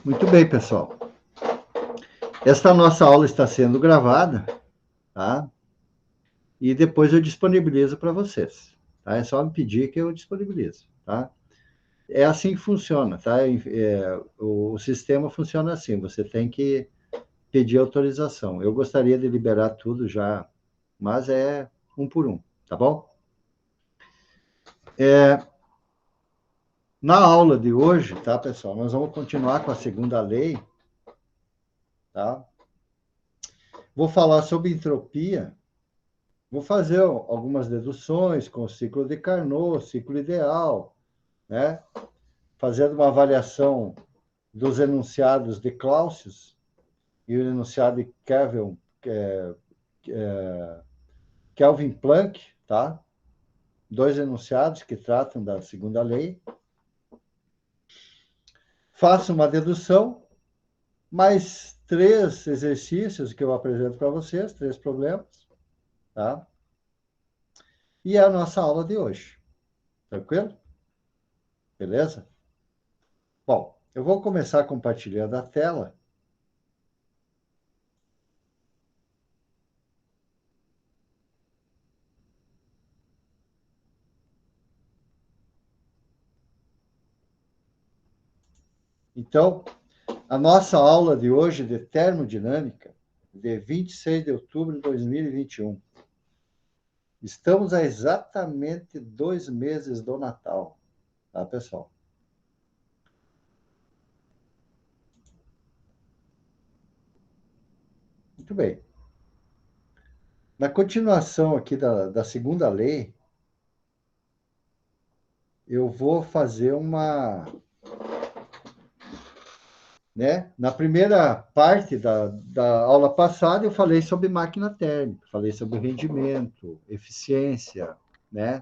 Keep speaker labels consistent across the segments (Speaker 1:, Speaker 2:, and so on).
Speaker 1: Muito bem, pessoal. Esta nossa aula está sendo gravada, tá? E depois eu disponibilizo para vocês, tá? É só me pedir que eu disponibilizo, tá? É assim que funciona, tá? O sistema funciona assim, você tem que pedir autorização. Eu gostaria de liberar tudo já, mas é um por um, tá bom? Na aula de hoje, tá, pessoal? Nós vamos continuar com a segunda lei, tá? Vou falar sobre entropia. Vou fazer algumas deduções com o ciclo de Carnot, ciclo ideal, né? Fazendo uma avaliação dos enunciados de Clausius e o enunciado de Kelvin Planck, tá? Dois enunciados que tratam da segunda lei. Faço uma dedução, mais três exercícios que eu apresento para vocês, três problemas, tá? E é a nossa aula de hoje. Tranquilo? Beleza? Bom, eu vou começar compartilhando a tela. Então, a nossa aula de hoje de termodinâmica, de 26 de outubro de 2021. Estamos a exatamente 2 meses do Natal, tá, pessoal? Muito bem. Na continuação aqui da segunda lei, eu vou fazer né? Na primeira parte da aula passada, eu falei sobre máquina térmica, falei sobre rendimento, eficiência, né?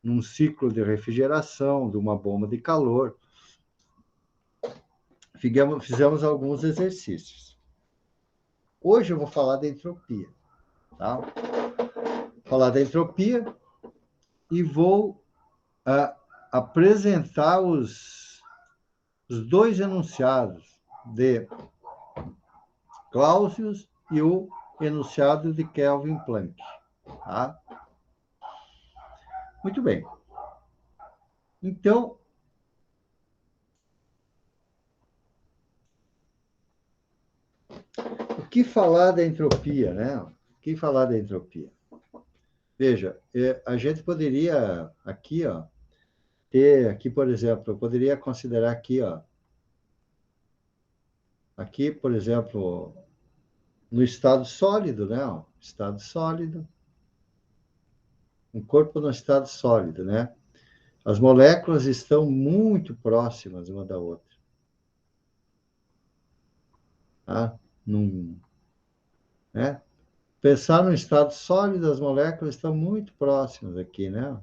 Speaker 1: Num ciclo de refrigeração, de uma bomba de calor. Fizemos alguns exercícios. Hoje eu vou falar da entropia, tá? Falar da entropia e vou apresentar os dois enunciados de Clausius e o enunciado de Kelvin Planck, tá? Muito bem. Então, o que falar da entropia, né? O que falar da entropia? Veja, a gente poderia aqui, ó, ter aqui, por exemplo, eu poderia considerar aqui, ó, aqui, por exemplo, no estado sólido, né? Ó, estado sólido, um corpo no estado sólido, né? As moléculas estão muito próximas uma da outra, tá? Num, né? Pensar no estado sólido, as moléculas estão muito próximas aqui, né?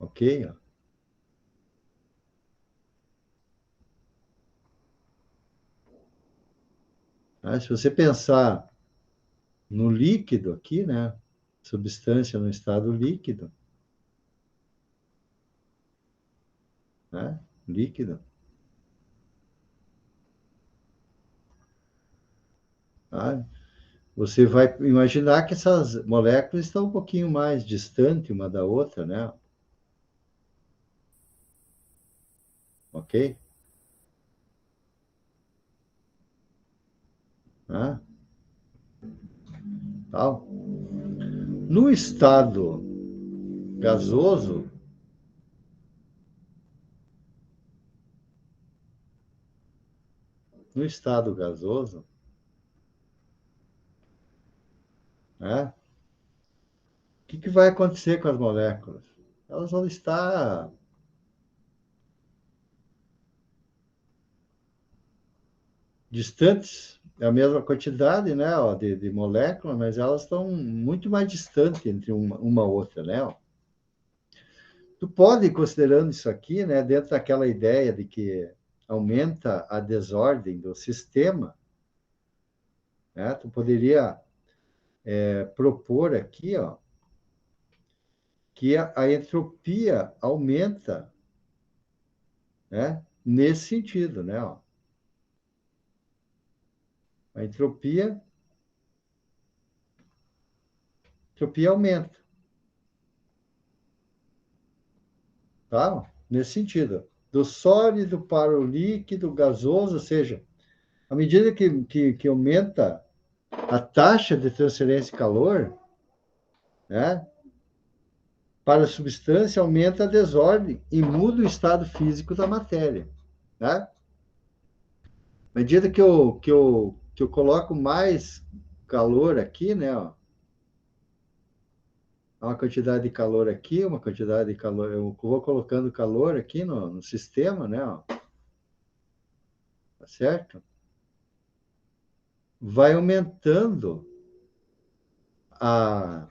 Speaker 1: Ok? Ó. Mas se você pensar no líquido aqui, né? Substância no estado líquido, né? Líquido. Tá? Você vai imaginar que essas moléculas estão um pouquinho mais distantes uma da outra, né? Ok? Tá? Tal. No estado gasoso, no estado gasoso, né? O que vai acontecer com as moléculas? Elas vão estar distantes, é a mesma quantidade, né, ó, de moléculas, mas elas estão muito mais distantes entre uma outra, né? Ó. Tu pode ir considerando isso aqui, né, dentro daquela ideia de que aumenta a desordem do sistema, né? Tu poderia propor aqui, ó, que a entropia aumenta, né, nesse sentido, né? Ó. A entropia aumenta, tá? Nesse sentido. Do sólido para o líquido gasoso, ou seja, à medida que aumenta a taxa de transferência de calor, né? Para a substância, aumenta a desordem e muda o estado físico da matéria, né? À medida que eu coloco mais calor aqui, né? Ó, uma quantidade de calor aqui, uma quantidade de calor. Eu vou colocando calor aqui no sistema, né? Ó, tá certo? Vai aumentando a.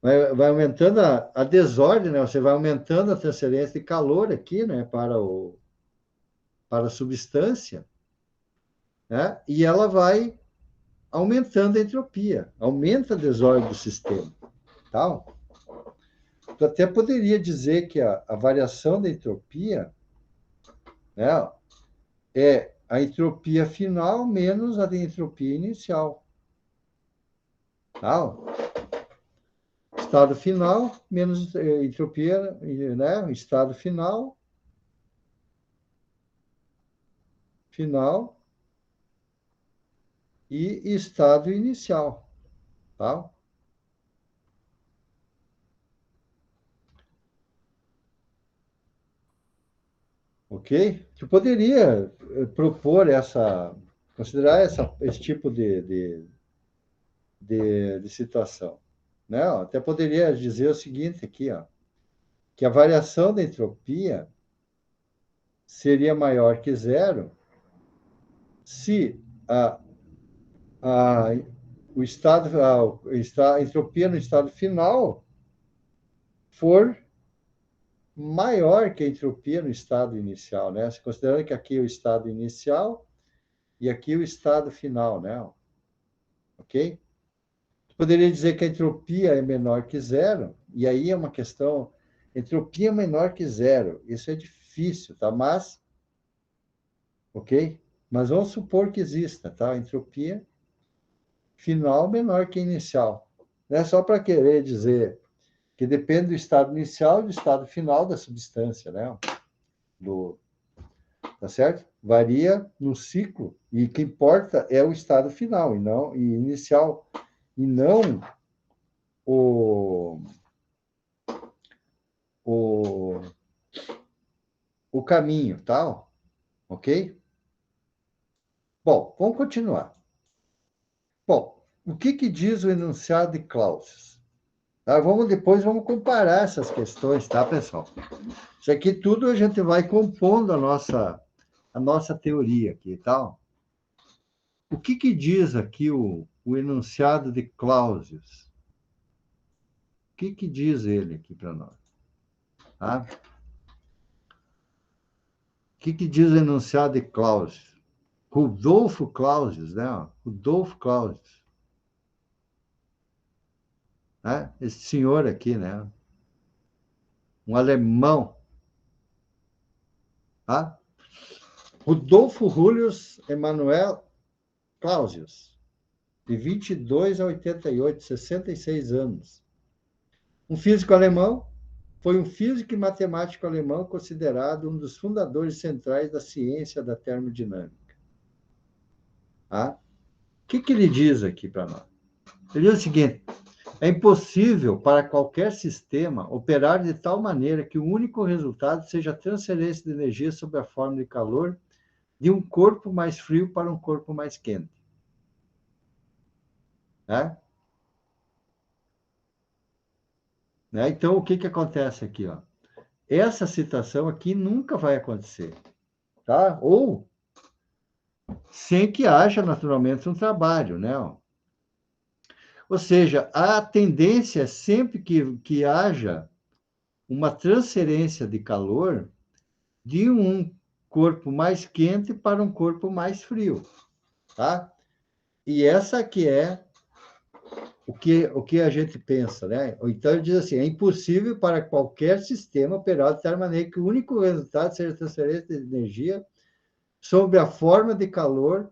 Speaker 1: Vai aumentando a desordem, né? Você vai aumentando a transferência de calor aqui, né? Para a substância, né? E ela vai aumentando a entropia, aumenta a desordem do sistema. Tá? Tu até poderia dizer que a variação da entropia, né, é a entropia final menos a da entropia inicial. Tá? Estado final menos entropia, né? Estado final e estado inicial. Tá? Ok? Tu poderia propor considerar esse tipo de situação. Né? Até poderia dizer o seguinte aqui, ó, que a variação da entropia seria maior que zero se a, a entropia no estado final for maior que a entropia no estado inicial, né? Considerando que aqui é o estado inicial e aqui o estado final, né? Ok? Poderia dizer que a entropia é menor que zero, e aí é uma questão, entropia é menor que zero, isso é difícil, tá? Mas, ok? Mas vamos supor que exista, tá? Entropia final menor que inicial. Não é só para querer dizer que depende do estado inicial e do estado final da substância, né? Do, tá certo? Varia no ciclo, e o que importa é o estado final, e não e inicial, e não o, o, o caminho, tal, ok? Bom, vamos continuar. Bom, o que diz o enunciado de Clausius? Tá? Vamos comparar essas questões, tá, pessoal? Isso aqui tudo a gente vai compondo a nossa teoria aqui, tal. O que diz aqui o enunciado de Clausius? O que diz ele aqui para nós? Tá? O que diz o enunciado de Clausius? Rudolfo Clausius, né? Rudolfo Clausius. Né? Esse senhor aqui, né? Um alemão. Tá? Rudolfo Julius Emanuel Clausius, de 22 a 88, 66 anos. Um físico alemão, foi um físico e matemático alemão considerado um dos fundadores centrais da ciência da termodinâmica. Tá? O que ele diz aqui para nós? Ele diz o seguinte: é impossível para qualquer sistema operar de tal maneira que o único resultado seja a transferência de energia sob a forma de calor de um corpo mais frio para um corpo mais quente. Né? Então, o que acontece aqui? Ó? Essa situação aqui nunca vai acontecer. Tá? Ou sem que haja, naturalmente, um trabalho. Né? Ou seja, a tendência é sempre que haja uma transferência de calor de um corpo mais quente para um corpo mais frio. Tá? E essa que é o que a gente pensa, né? Então, ele diz assim, é impossível para qualquer sistema operar de tal maneira que o único resultado seja a transferência de energia sob a forma de calor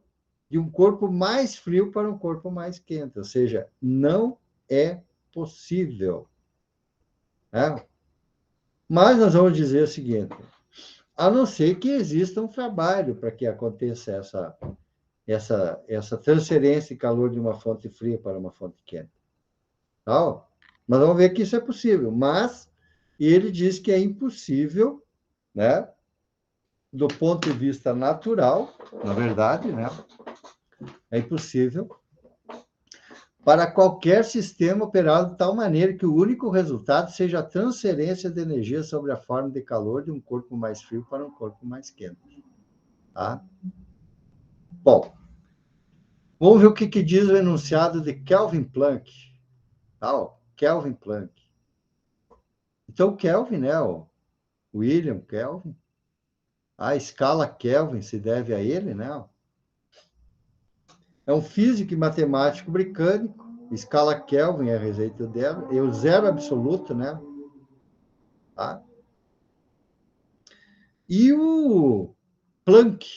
Speaker 1: de um corpo mais frio para um corpo mais quente. Ou seja, não é possível. Né? Mas nós vamos dizer o seguinte, a não ser que exista um trabalho para que aconteça essa transferência de calor de uma fonte fria para uma fonte quente. Tal. Mas vamos ver que isso é possível. Mas ele diz que é impossível, né? Do ponto de vista natural, na verdade, né? É impossível para qualquer sistema operado de tal maneira que o único resultado seja a transferência de energia sobre a forma de calor de um corpo mais frio para um corpo mais quente. Tá? Bom, vamos ver o que diz o enunciado de Kelvin Planck. Tá? Kelvin Planck. Então, Kelvin, né? O William Kelvin, a escala Kelvin se deve a ele, né? É um físico e matemático britânico, escala Kelvin é a receita dela, e o zero absoluto, né? Tá? E o Planck,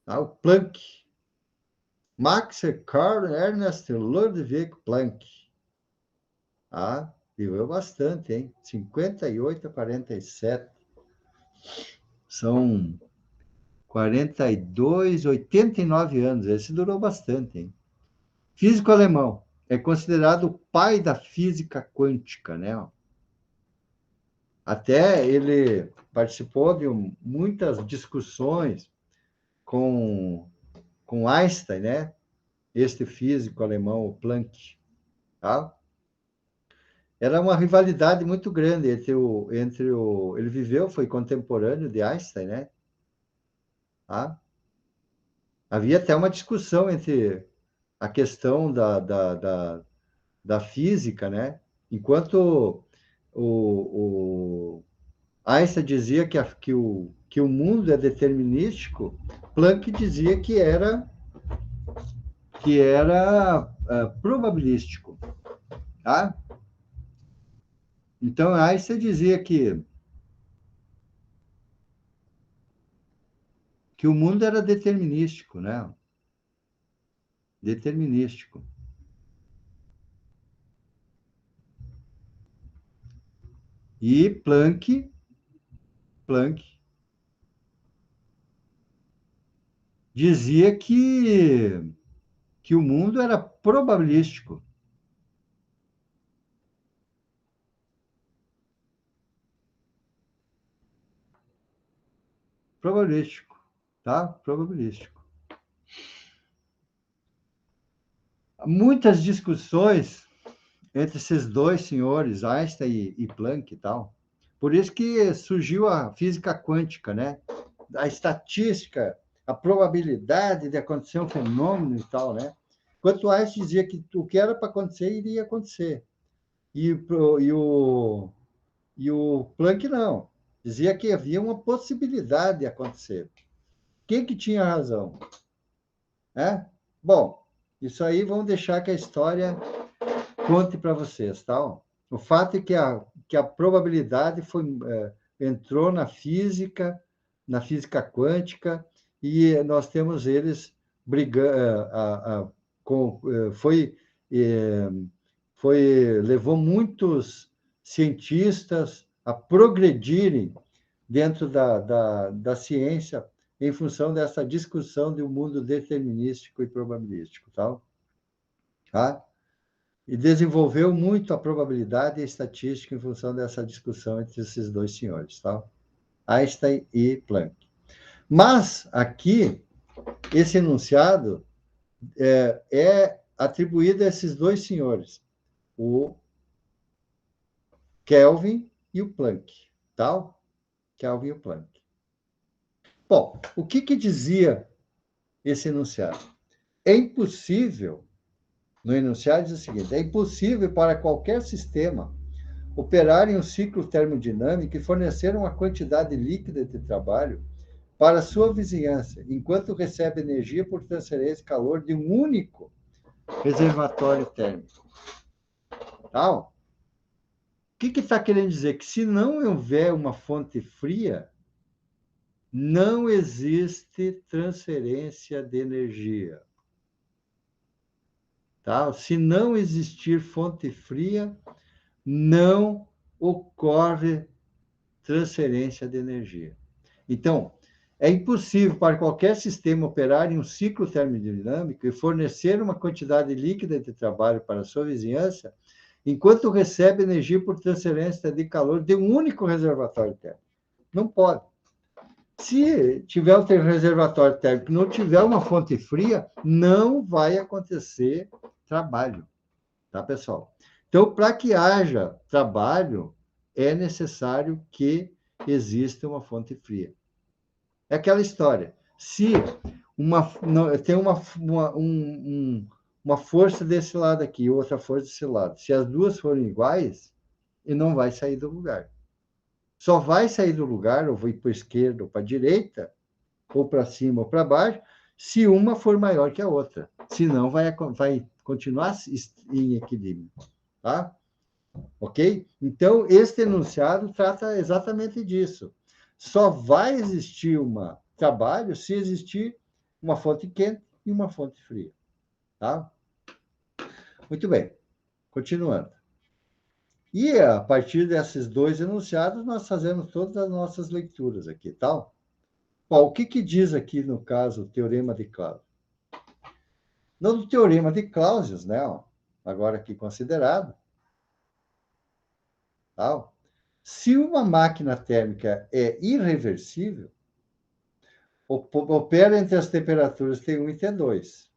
Speaker 1: tá? O Planck, Max Carl Ernst Ludwig Planck, tá? Viveu bastante, hein? 58 a 47. São 42, 89 anos. Esse durou bastante, hein? Físico alemão. É considerado o pai da física quântica, né? Até ele participou de muitas discussões com, com Einstein, né? Este físico alemão, o Planck. Tá? Era uma rivalidade muito grande entre o. Ele viveu, foi contemporâneo de Einstein, né? Tá? Havia até uma discussão entre a questão da física, né? Enquanto o Einstein dizia que o mundo é determinístico, Planck dizia que era probabilístico. Tá? Então, Einstein dizia que o mundo era determinístico, né? Determinístico. E Planck dizia que o mundo era probabilístico. Probabilístico, tá? Probabilístico. Muitas discussões entre esses dois senhores, Einstein e Planck e tal. Por isso que surgiu a física quântica, né? A estatística, a probabilidade de acontecer um fenômeno e tal, né? Enquanto Einstein dizia que o que era para acontecer iria acontecer. E o Planck não. Dizia que havia uma possibilidade de acontecer. Quem que tinha razão? É? Bom, isso aí vamos deixar que a história conte para vocês, tá? O fato é que a probabilidade entrou na física quântica, e nós temos eles brigando, levou muitos cientistas a progredirem dentro da ciência em função dessa discussão de um mundo determinístico e probabilístico, tá? E desenvolveu muito a probabilidade e a estatística em função dessa discussão entre esses dois senhores, tá? Einstein e Planck. Mas, aqui, esse enunciado é atribuído a esses dois senhores, o Kelvin e o Planck, tá? Kelvin e o Planck. Bom, o que dizia esse enunciado? É impossível, no enunciado diz o seguinte, é impossível para qualquer sistema operar em um ciclo termodinâmico e fornecer uma quantidade líquida de trabalho para sua vizinhança, enquanto recebe energia por transferência de calor de um único reservatório térmico. Tá? O que está querendo dizer? Que se não houver uma fonte fria, não existe transferência de energia. Tá? Se não existir fonte fria, não ocorre transferência de energia. Então, é impossível para qualquer sistema operar em um ciclo termodinâmico e fornecer uma quantidade líquida de trabalho para a sua vizinhança, enquanto recebe energia por transferência de calor de um único reservatório térmico. Não pode. Se tiver um reservatório térmico e não tiver uma fonte fria, não vai acontecer trabalho, tá, pessoal? Então, para que haja trabalho, é necessário que exista uma fonte fria. É aquela história. Se tem uma força desse lado aqui e outra força desse lado, se as duas forem iguais, ele não vai sair do lugar. Só vai sair do lugar, ou vai para a esquerda ou para a direita, ou para cima ou para baixo, se uma for maior que a outra. Senão vai continuar em equilíbrio. Tá? Ok? Então, este enunciado trata exatamente disso. Só vai existir um trabalho se existir uma fonte quente e uma fonte fria. Tá? Muito bem. Continuando. E a partir desses dois enunciados, nós fazemos todas as nossas leituras aqui, tal. Bom, o que diz aqui, no caso, o Teorema de Clausius? No Teorema de Clausius, né, ó, agora aqui considerado, tal, se uma máquina térmica é irreversível, opera entre as temperaturas T1 e T2.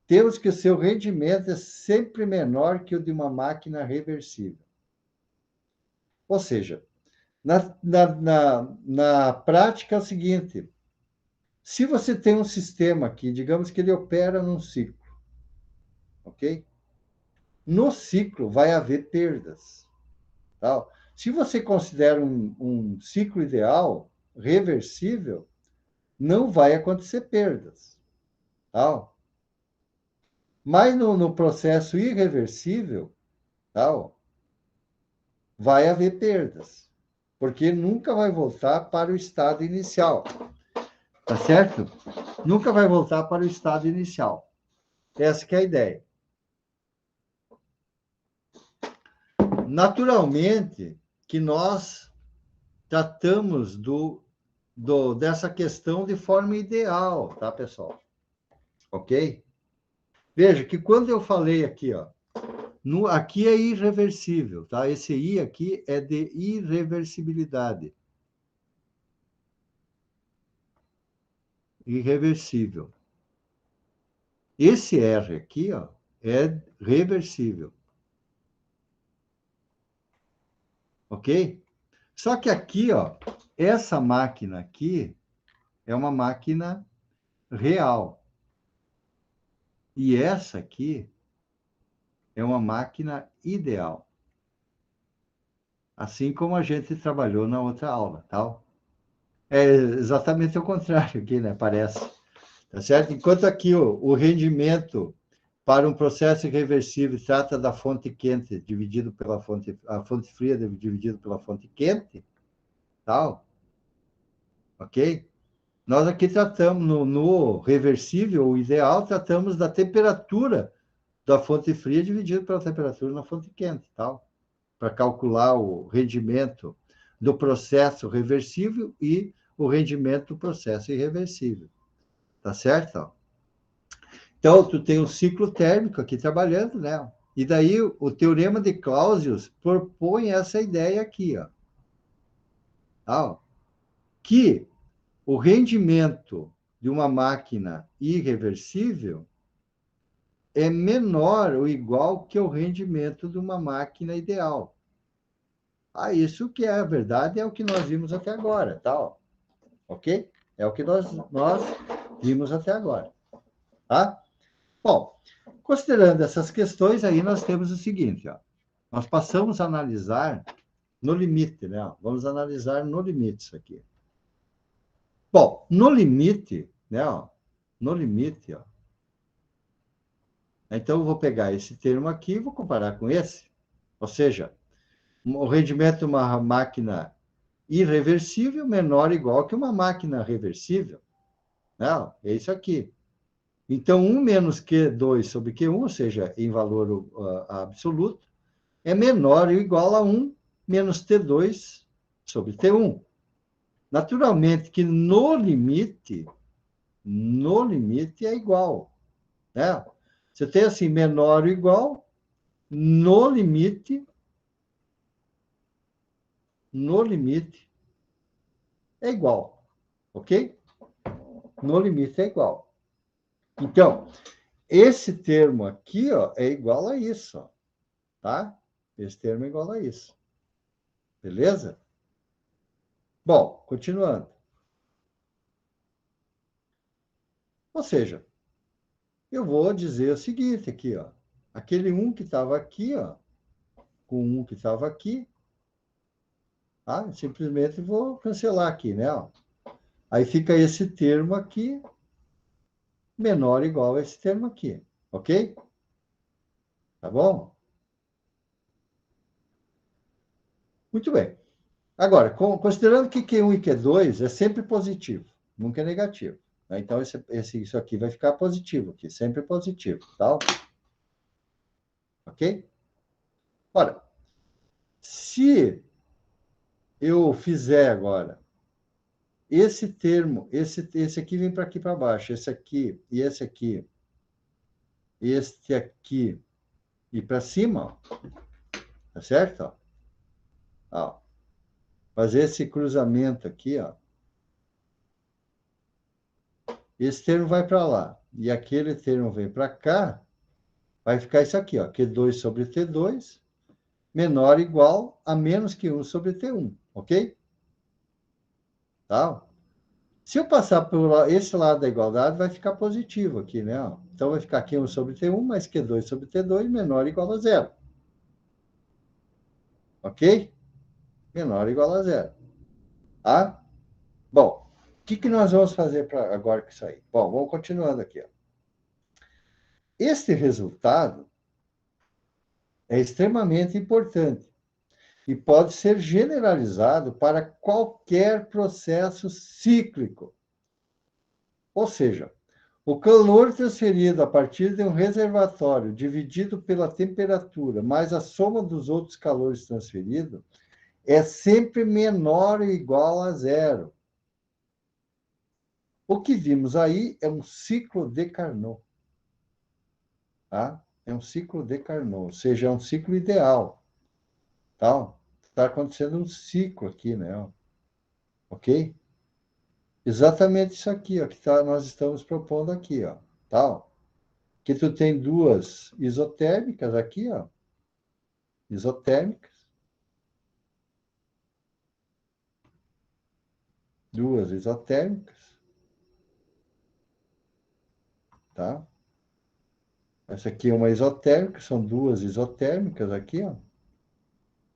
Speaker 1: Temos que o seu rendimento é sempre menor que o de uma máquina reversível. Ou seja, na prática é o seguinte, se você tem um sistema aqui, digamos que ele opera num ciclo, ok? No ciclo vai haver perdas. Tá? Se você considera um ciclo ideal, reversível, não vai acontecer perdas. Tá? Mas no processo irreversível, tá? Vai haver perdas, porque nunca vai voltar para o estado inicial. Tá certo? Nunca vai voltar para o estado inicial. Essa que é a ideia. Naturalmente que nós tratamos dessa questão de forma ideal, tá, pessoal? Ok? Veja que quando eu falei aqui, ó, aqui é irreversível, tá? Esse I aqui é de irreversibilidade. Irreversível. Esse R aqui, ó, é reversível. Ok? Só que aqui, ó, essa máquina aqui é uma máquina real. E essa aqui é uma máquina ideal. Assim como a gente trabalhou na outra aula, tal. É exatamente o contrário aqui, né? Parece. Tá certo? Enquanto aqui o rendimento para um processo irreversível trata da fonte quente dividido pela a fonte fria dividido pela fonte quente, tal, ok? Nós aqui tratamos, no reversível, o ideal, tratamos da temperatura da fonte fria dividido pela temperatura na fonte quente, tal, para calcular o rendimento do processo reversível e o rendimento do processo irreversível. Tá certo? Então, tu tem um ciclo térmico aqui trabalhando, né? E daí o teorema de Clausius propõe essa ideia aqui, ó. Tá? Que o rendimento de uma máquina irreversível é menor ou igual que o rendimento de uma máquina ideal. Isso que é a verdade, é o que nós vimos até agora, tá? Ok? É o que nós vimos até agora, tá? Bom, considerando essas questões, aí nós temos o seguinte, ó. Nós passamos a analisar no limite, né? Vamos analisar no limite isso aqui. Bom, no limite, né? No limite, ó, Então, eu vou pegar esse termo aqui e vou comparar com esse. Ou seja, o rendimento de uma máquina irreversível menor ou igual que uma máquina reversível. Não, é isso aqui. Então, 1 menos Q2 sobre Q1, ou seja, em valor absoluto, é menor ou igual a 1 menos T2 sobre T1. Naturalmente que no limite é igual. Né? Você tem assim, menor ou igual, no limite é igual. Ok? No limite é igual. Então, esse termo aqui, ó, é igual a isso, ó, tá? Esse termo é igual a isso. Beleza? Bom, continuando. Ou seja, eu vou dizer o seguinte aqui, ó. Aquele 1 que estava aqui, ó, com 1 que estava aqui, tá? Eu simplesmente vou cancelar aqui, né? Ó. Aí fica esse termo aqui, menor ou igual a esse termo aqui, ok? Tá bom? Muito bem. Agora, considerando que Q1 e Q2 é sempre positivo, nunca é negativo. Né? Então, isso aqui vai ficar positivo, aqui, sempre positivo, tá? Ok? Ora, se eu fizer agora esse termo, esse aqui vem para aqui para baixo, esse aqui e esse aqui, este aqui e para cima, ó, tá certo? Ó? Ó, fazer esse cruzamento aqui, ó. Esse termo vai para lá e aquele termo vem para cá, vai ficar isso aqui, ó, Q2 sobre T2 menor ou igual a menos que 1 sobre T1, ok? Tá? Se eu passar por esse lado da igualdade, vai ficar positivo aqui, né? Então, vai ficar Q1 sobre T1 mais Q2 sobre T2 menor ou igual a zero. Ok? Menor ou igual a zero. Tá? Bom, o que nós vamos fazer agora com isso aí? Bom, vamos continuando aqui. Ó. Este resultado é extremamente importante e pode ser generalizado para qualquer processo cíclico. Ou seja, o calor transferido a partir de um reservatório dividido pela temperatura mais a soma dos outros calores transferidos é sempre menor ou igual a zero. O que vimos aí é um ciclo de Carnot. Tá? É um ciclo de Carnot, ou seja, é um ciclo ideal. Tá? Está acontecendo um ciclo aqui, né? Ok? Exatamente isso aqui, ó, que nós estamos propondo aqui, ó. Tá? Que tu tem duas isotérmicas aqui, ó. Isotérmicas. Duas isotérmicas. Tá? Essa aqui é uma isotérmica, são duas isotérmicas aqui, ó.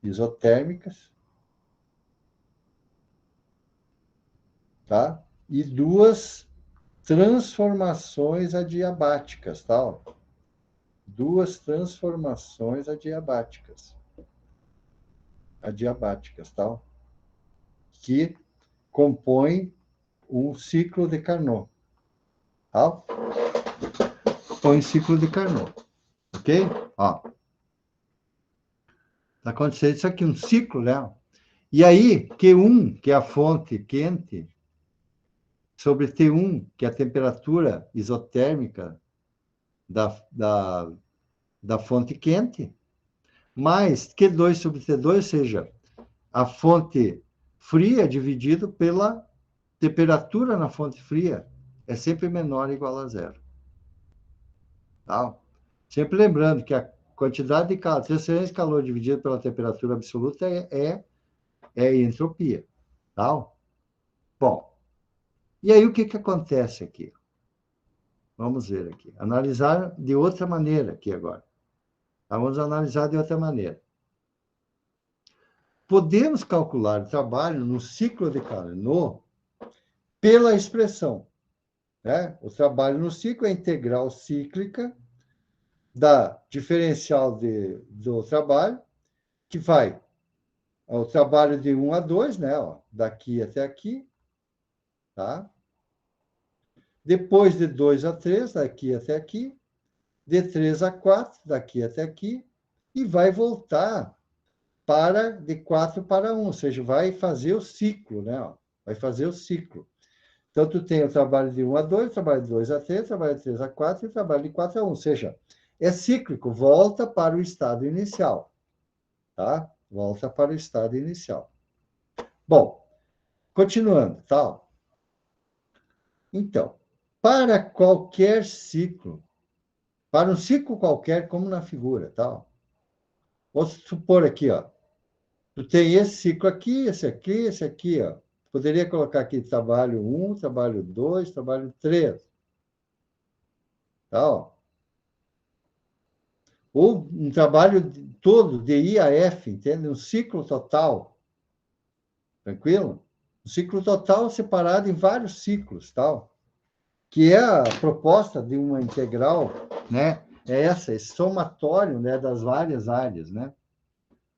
Speaker 1: Isotérmicas. Tá? E duas transformações adiabáticas, tá? Duas transformações adiabáticas, tá? Que compõem um ciclo de Carnot, tá? Compõe um ciclo de Carnot, ok? Ó, tá acontecendo isso aqui, um ciclo, né? E aí, Q1, que é a fonte quente, sobre T1, que é a temperatura isotérmica da fonte quente, mais Q2 sobre T2, ou seja, a fonte fria dividido pela temperatura na fonte fria, é sempre menor ou igual a zero. Tá? Sempre lembrando que a quantidade de calor, transferência de calor dividida pela temperatura absoluta é entropia. Tá? Bom, e aí o que acontece aqui? Vamos ver aqui. Analisar de outra maneira aqui agora. Vamos analisar de outra maneira. Podemos calcular o trabalho no ciclo de Carnot pela expressão. Né? O trabalho no ciclo é a integral cíclica da diferencial do trabalho, que vai o trabalho de 1 a 2, né? Ó, daqui até aqui, tá? Depois de 2 a 3, daqui até aqui. De 3 a 4, daqui até aqui. E vai voltar de 4 para 1, ou seja, vai fazer o ciclo, né? Ó, vai fazer o ciclo. Então, tu tem o trabalho de 1 a 2, trabalho de 2 a 3, trabalho de 3 a 4 e trabalho de 4 a 1. Ou seja, é cíclico, volta para o estado inicial, tá? Volta para o estado inicial. Bom, continuando, tá? Então, para qualquer ciclo, para um ciclo qualquer, como na figura, tá? Vamos supor aqui, ó. Tu tem esse ciclo aqui, esse aqui, ó. Poderia colocar aqui trabalho 1, trabalho 2, trabalho 3. Tá? Ó. Ou um trabalho todo, de I a F, entende? Um ciclo total. Tranquilo? Um ciclo total separado em vários ciclos, tal. Que é a proposta de uma integral, né? É esse somatório, né, das várias áreas, né?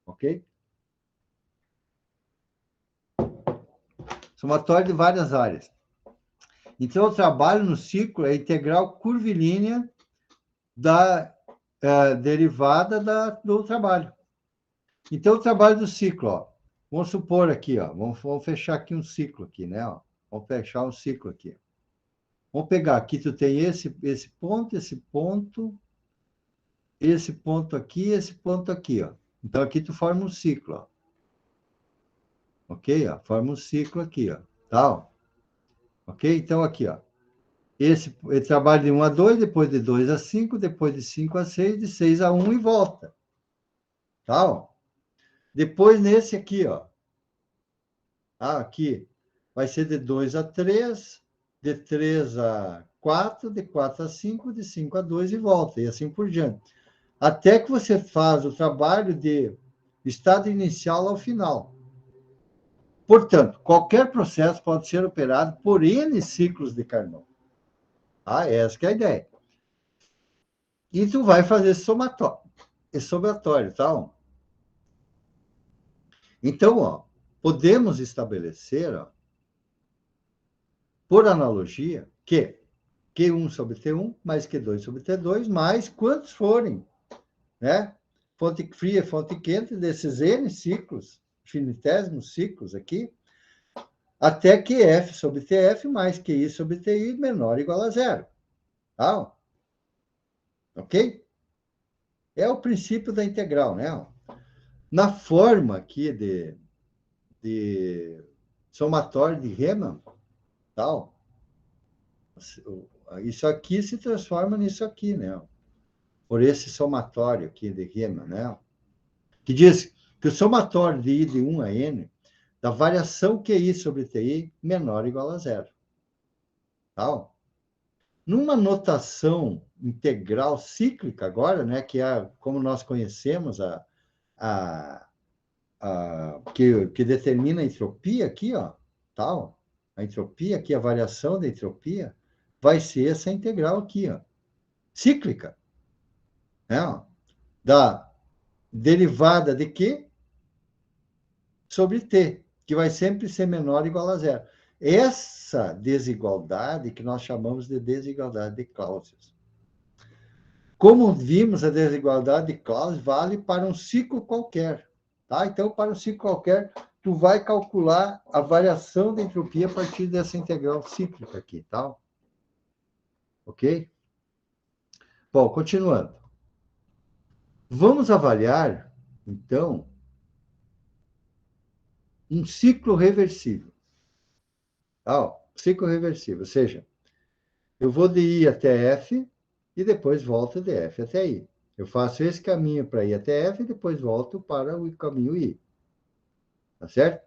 Speaker 1: Ok? Somatório de várias áreas. Então, o trabalho no ciclo é a integral curvilínea da derivada do trabalho. Então, o trabalho do ciclo, ó, vamos supor aqui, ó, vamos fechar aqui um ciclo aqui, né? Ó, vamos fechar um ciclo aqui. Vamos pegar aqui, tu tem esse ponto, esse ponto aqui, ó. Então, aqui tu forma um ciclo, ó. Ok? Ó, forma um ciclo aqui, ó. Tá? Ó. Ok? Então, aqui, ó. Ele trabalha de 1 a 2, depois de 2 a 5, depois de 5 a 6, de 6 a 1 e volta. Tá? Ó. Depois, nesse aqui, ó. Aqui, vai ser de 2 a 3, de 3 a 4, de 4 a 5, de 5 a 2 e volta, e assim por diante. Até que você faz o trabalho de estado inicial ao final. Portanto, qualquer processo pode ser operado por N ciclos de Carnot. Essa que é a ideia. E tu vai fazer somatório, tá? Então, ó, podemos estabelecer, ó, por analogia, que Q1 sobre T1 mais Q2 sobre T2, mais quantos forem, né? Fonte fria, fonte quente, desses N ciclos, infinitésimos ciclos aqui, até QF sobre TF mais QI sobre TI menor ou igual a zero. Tá? Ok? É o princípio da integral, né? Na forma aqui de somatório de Riemann, tal, isso aqui se transforma nisso aqui, né? Por esse somatório aqui de Riemann, né? Que diz que o somatório de I de 1 a N da variação QI sobre TI menor ou igual a zero. Tal. Numa notação integral cíclica agora, né, que é como nós conhecemos a, que determina a entropia aqui, ó, tal, a entropia aqui, a variação da entropia, vai ser essa integral aqui, ó, cíclica, né, ó, da derivada de Q sobre T, que vai sempre ser menor ou igual a zero. Essa desigualdade que nós chamamos de desigualdade de Clausius. Como vimos, a desigualdade de Clausius vale para um ciclo qualquer. Tá? Então, para um ciclo qualquer, tu vai calcular a variação da entropia a partir dessa integral cíclica aqui. Tá? Ok? Bom, continuando. Vamos avaliar, então, um ciclo reversível. Tá? Ciclo reversível, ou seja, eu vou de I até F e depois volto de F até I. Eu faço esse caminho para I até F e depois volto para o caminho I. Tá certo?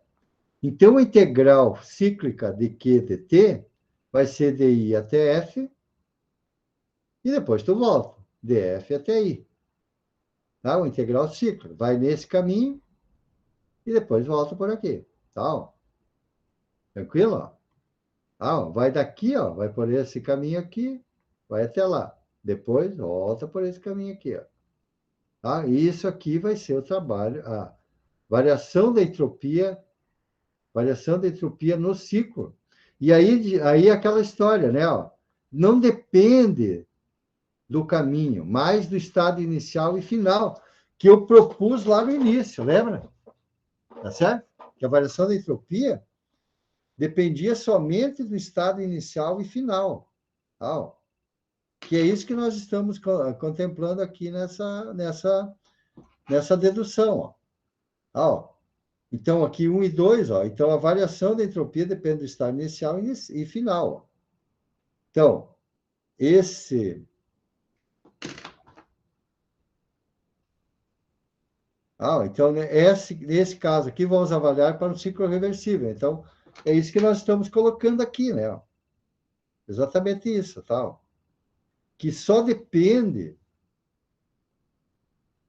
Speaker 1: Então, a integral cíclica de Q de T vai ser de I até F e depois tu volta de F até I. Tá? O integral cíclico vai nesse caminho e depois volta por aqui. Tá? Tranquilo? Tá? Vai daqui, ó, vai por esse caminho aqui, vai até lá. Depois, volta por esse caminho aqui, ó. Tá? Isso aqui vai ser o trabalho, a variação da entropia no ciclo. E aí aquela história, né? Ó, não depende do caminho, mas do estado inicial e final, que eu propus lá no início, lembra? Tá certo? Que a variação da entropia dependia somente do estado inicial e final. Tá? Ó, que é isso que nós estamos contemplando aqui nessa dedução. Ó. Tá? Ó. Então, aqui 1 e 2, ó. Então, a variação da entropia depende do estado inicial e final. Ó. Então, esse. Então, né, nesse caso aqui, vamos avaliar para o ciclo reversível. Então, é isso que nós estamos colocando aqui, né? Exatamente isso, tá? Que só depende,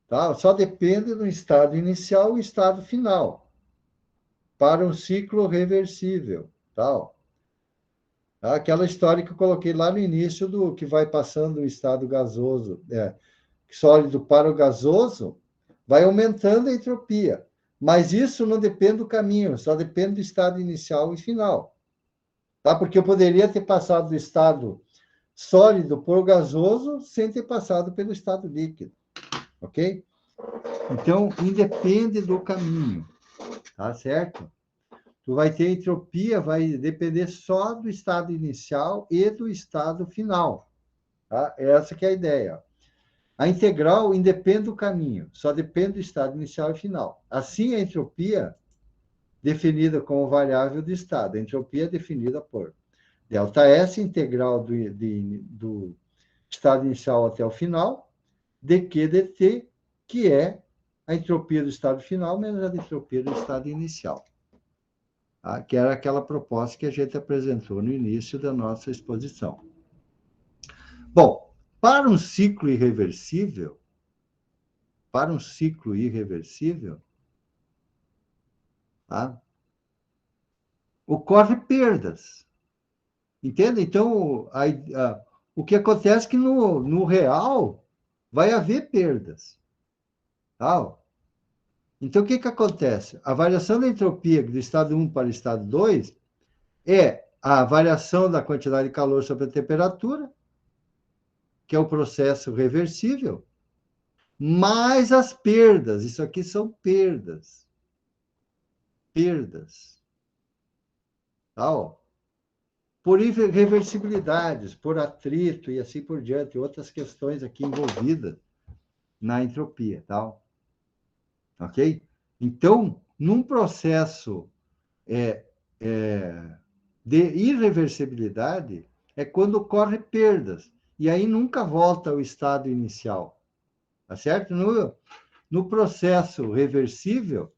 Speaker 1: tá? Só depende do estado inicial e estado final para um ciclo reversível, tá? Aquela história que eu coloquei lá no início do que vai passando o estado gasoso, sólido para o gasoso, vai aumentando a entropia. Mas isso não depende do caminho, só depende do estado inicial e final. Tá? Porque eu poderia ter passado do estado sólido para o gasoso sem ter passado pelo estado líquido. Ok? Então, independe do caminho. Tá certo? Tu vai ter entropia, vai depender só do estado inicial e do estado final. Tá? Essa que é a ideia. A integral independe do caminho, só depende do estado inicial e final. Assim, a entropia, definida como variável de estado, a entropia é definida por ΔS, integral do estado inicial até o final, dq dt, que é a entropia do estado final menos a entropia do estado inicial. Tá? Que era aquela proposta que a gente apresentou no início da nossa exposição. Bom, para um ciclo irreversível, tá? Ocorre perdas. Entende? Então, o que acontece é que no real vai haver perdas. Tá? Então, o que acontece? A variação da entropia do estado 1 para o estado 2 é a variação da quantidade de calor sobre a temperatura, que é o processo reversível, mais as perdas. Isso aqui são perdas. Perdas. Tá? Por irreversibilidades, por atrito e assim por diante, outras questões aqui envolvidas na entropia, tá? Ok? Então, num processo de irreversibilidade, é quando ocorre perdas, e aí nunca volta ao estado inicial, tá certo? No processo reversível,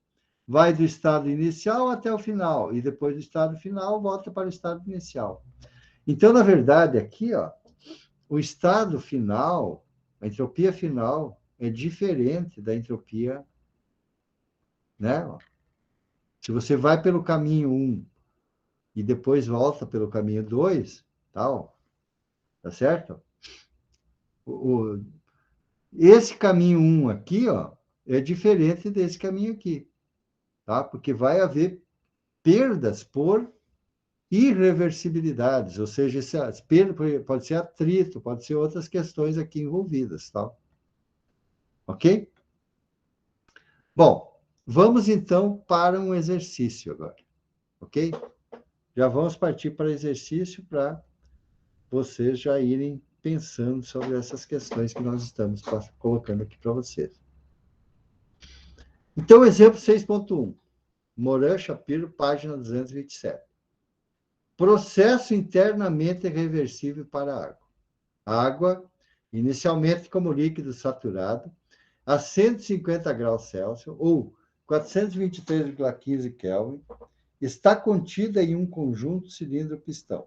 Speaker 1: vai do estado inicial até o final, e depois do estado final, volta para o estado inicial. Então, na verdade, aqui, ó, o estado final, a entropia final, é diferente da entropia, né? Se você vai pelo caminho 1 e depois volta pelo caminho 2, tal, tá certo? Esse caminho 1 aqui, ó, é diferente desse caminho aqui, tá? Porque vai haver perdas por irreversibilidades, ou seja, pode ser atrito, pode ser outras questões aqui envolvidas, tá? Ok? Bom, vamos então para um exercício agora, ok? Já vamos partir para exercício para vocês já irem pensando sobre essas questões que nós estamos colocando aqui para vocês. Então, exemplo 6.1. Moran Shapiro, página 227. Processo internamente reversível para a água. A água, inicialmente como líquido saturado, a 150 graus Celsius, ou 423,15 Kelvin, está contida em um conjunto cilindro-pistão.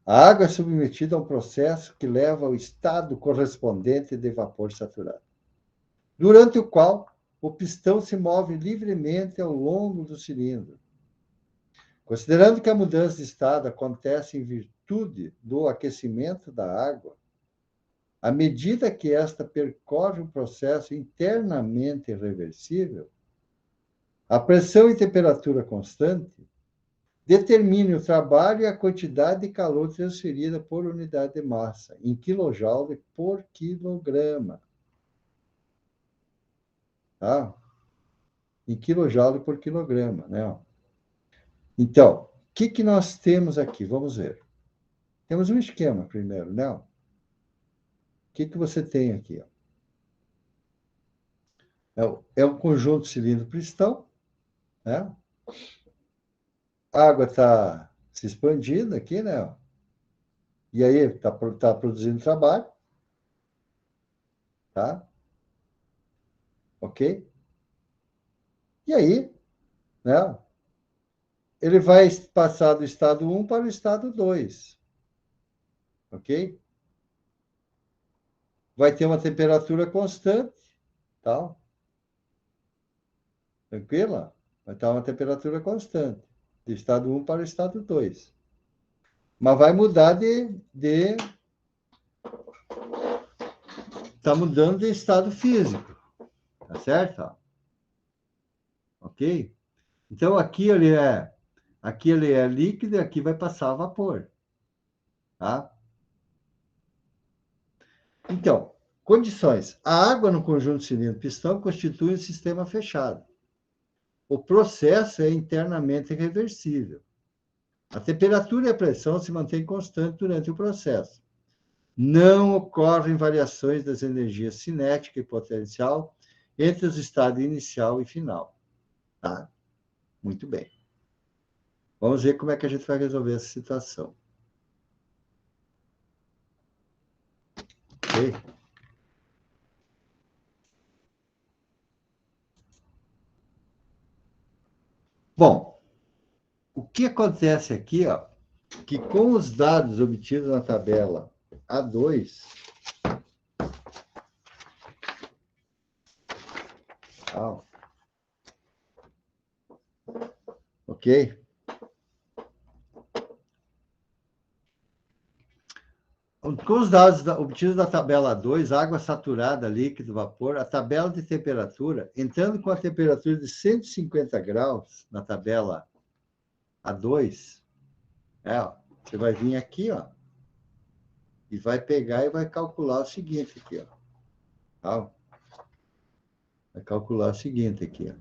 Speaker 1: A água é submetida a um processo que leva ao estado correspondente de vapor saturado, durante o qual o pistão se move livremente ao longo do cilindro. Considerando que a mudança de estado acontece em virtude do aquecimento da água, à medida que esta percorre o processo internamente reversível, a pressão e temperatura constante determine o trabalho e a quantidade de calor transferida por unidade de massa, em kJ por quilograma. Tá? Em kJ por quilograma, né? Então, o que nós temos aqui? Vamos ver. Temos um esquema primeiro, né? O que você tem aqui? É um conjunto cilindro-pistão, né? A água está se expandindo aqui, né? E aí está produzindo trabalho, tá? Ok? E aí, né? Ele vai passar do estado 1 para o estado 2, ok? Vai ter uma temperatura constante, tá? Tranquila? Vai estar uma temperatura constante, do estado 1 para o estado 2. Mas vai mudar Está mudando de estado físico, tá certo? Ok? Então, aqui ele é líquido e aqui vai passar a vapor, tá? Então, condições. A água no conjunto cilindro-pistão constitui um sistema fechado. O processo é internamente reversível. A temperatura e a pressão se mantêm constantes durante o processo. Não ocorrem variações das energias cinética e potencial entre os estados inicial e final. Tá? Muito bem. Vamos ver como é que a gente vai resolver essa situação. Ok? Bom, o que acontece aqui, ó, que com os dados obtidos na tabela A2, ok? Com os dados obtidos da tabela 2, água saturada, líquido, vapor, a tabela de temperatura, entrando com a temperatura de 150 graus na tabela A2, você vai vir aqui, ó, e vai pegar e vai calcular o seguinte aqui, ó. Tá? Vai calcular o seguinte aqui, ó.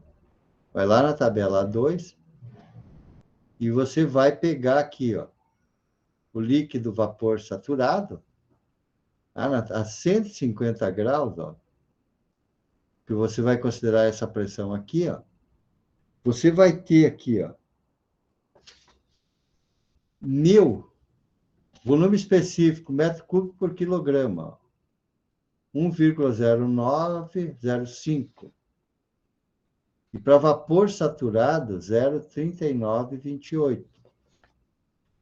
Speaker 1: Vai lá na tabela A2 e você vai pegar aqui, ó, o líquido vapor saturado, a 150 graus, ó, que você vai considerar essa pressão aqui, ó, você vai ter aqui, ó, 1.000, volume específico, metro cúbico por quilograma, 1,0905. E para vapor saturado, 0,3928.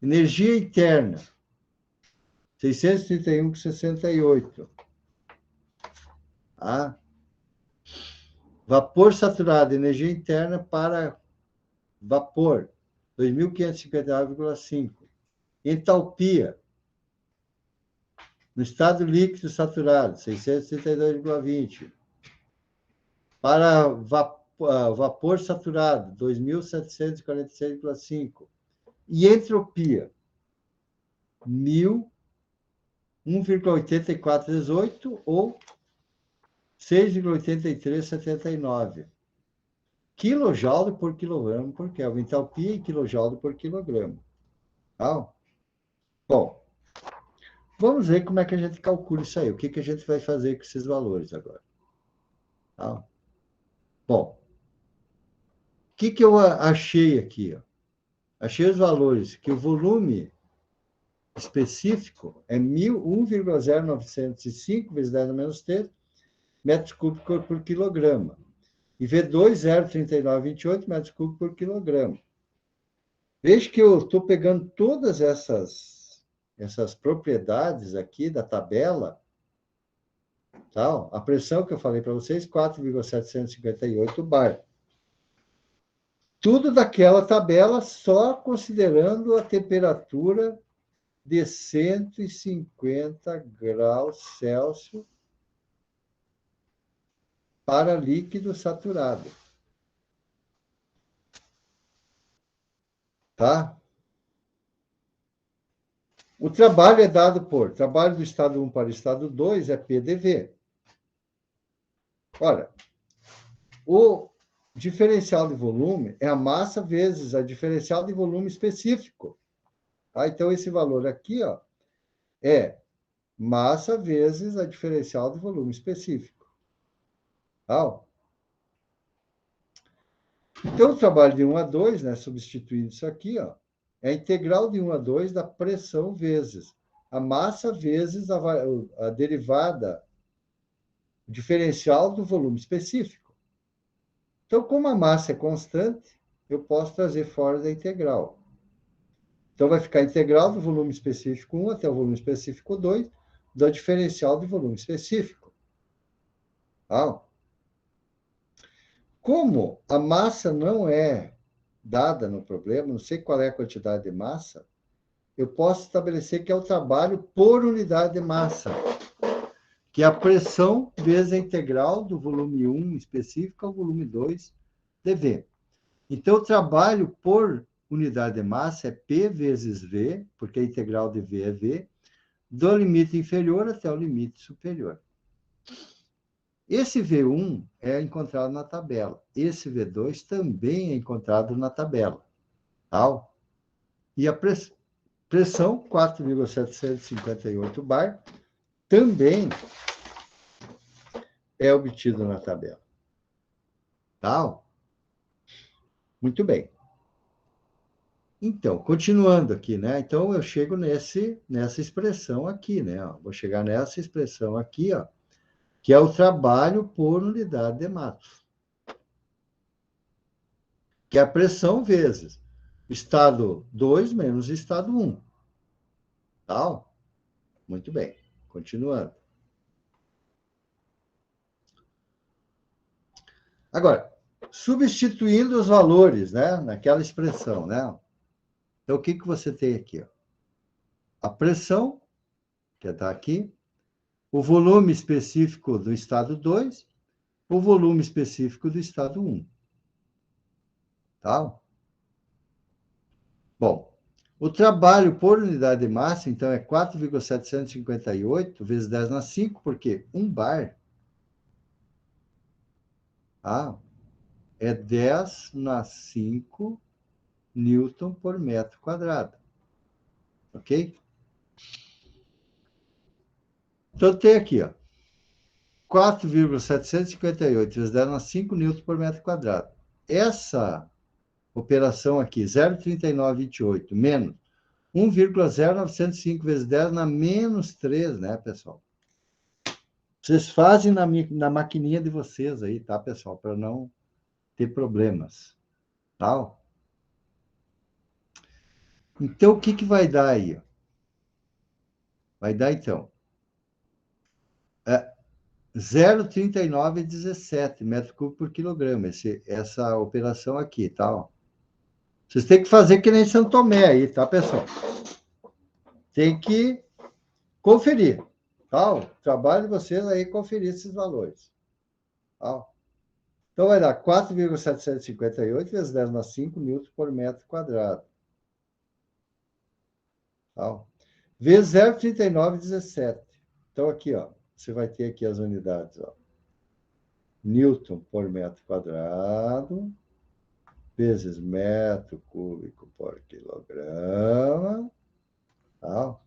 Speaker 1: Energia interna, 631,68. Ah, vapor saturado, energia interna para vapor, 2.559,5. Entalpia, no estado líquido saturado, 632,20. Para vapor saturado, 2.746,5. E entropia, 1,8418 ou 6,8379. Quilojoule por quilograma por Kelvin. Entalpia em quilojoule por quilograma. Tá? Bom, vamos ver como é que a gente calcula isso aí. O que a gente vai fazer com esses valores agora? Tá? Bom, o que eu achei aqui? Ó? Achei os valores que o volume específico é 1,0905 vezes 10 a menos 3 metros cúbicos por quilograma. E V2, 0,3928 metros cúbicos por quilograma. Veja que eu estou pegando todas essas propriedades aqui da tabela. Tá? A pressão que eu falei para vocês, 4,758 bar. Tudo daquela tabela, só considerando a temperatura de 150 graus Celsius para líquido saturado. Tá? O trabalho é dado por trabalho do estado 1 para o estado 2 é PDV. Ora, o diferencial de volume é a massa vezes a diferencial de volume específico. Tá? Então, esse valor aqui ó, é massa vezes a diferencial de volume específico. Tá? Então, o trabalho de 1 a 2, né, substituindo isso aqui, ó, é a integral de 1 a 2 da pressão vezes a massa vezes a derivada, o diferencial do volume específico. Então, como a massa é constante, eu posso trazer fora da integral. Então, vai ficar a integral do volume específico 1 até o volume específico 2, da diferencial do volume específico. Tá? Como a massa não é dada no problema, não sei qual é a quantidade de massa, eu posso estabelecer que é o trabalho por unidade de massa, que é a pressão vezes a integral do volume 1 específico ao volume 2 dV. Então, o trabalho por unidade de massa é P vezes V, porque a integral de V é V, do limite inferior até o limite superior. Esse V1 é encontrado na tabela. Esse V2 também é encontrado na tabela. Tá? E a pressão, 4,758 bar, também é obtido na tabela. Tá? Muito bem. Então, continuando aqui, né? Então, eu chego nessa expressão aqui, né? Vou chegar nessa expressão aqui, ó, que é o trabalho por unidade de massa. Que é a pressão vezes estado 2 menos estado 1. Tá? Muito bem. Continuando. Agora, substituindo os valores, né? Naquela expressão, né? Então, o que você tem aqui? Ó? A pressão, que está aqui, o volume específico do estado 2, o volume específico do estado 1. Tá? Bom, o trabalho por unidade de massa, então, é 4,758 vezes 10 na 5, porque 1 bar tá? É 10 na 5 newton por metro quadrado. Ok? Então, tem aqui, ó, 4,758 vezes 10 na 5 newton por metro quadrado. Essa operação aqui, 0,3928 menos 1,0905 vezes 10 na menos 3, né, pessoal? Vocês fazem na maquininha de vocês aí, tá, pessoal? Para não ter problemas. Tá? Então, o que vai dar aí? Vai dar, então, 0,3917 metro cúbico por quilograma, essa operação aqui, tá? Vocês têm que fazer que nem São Tomé aí, tá, pessoal? Tem que conferir, tá? O trabalho de vocês aí é conferir esses valores. Tá? Então, vai dar 4,758 vezes 10 na 5 newton por metro quadrado. Tá? Vezes 0,3917. Então, aqui, ó, você vai ter aqui as unidades, ó. Newton por metro quadrado, vezes metro cúbico por quilograma. Tá? O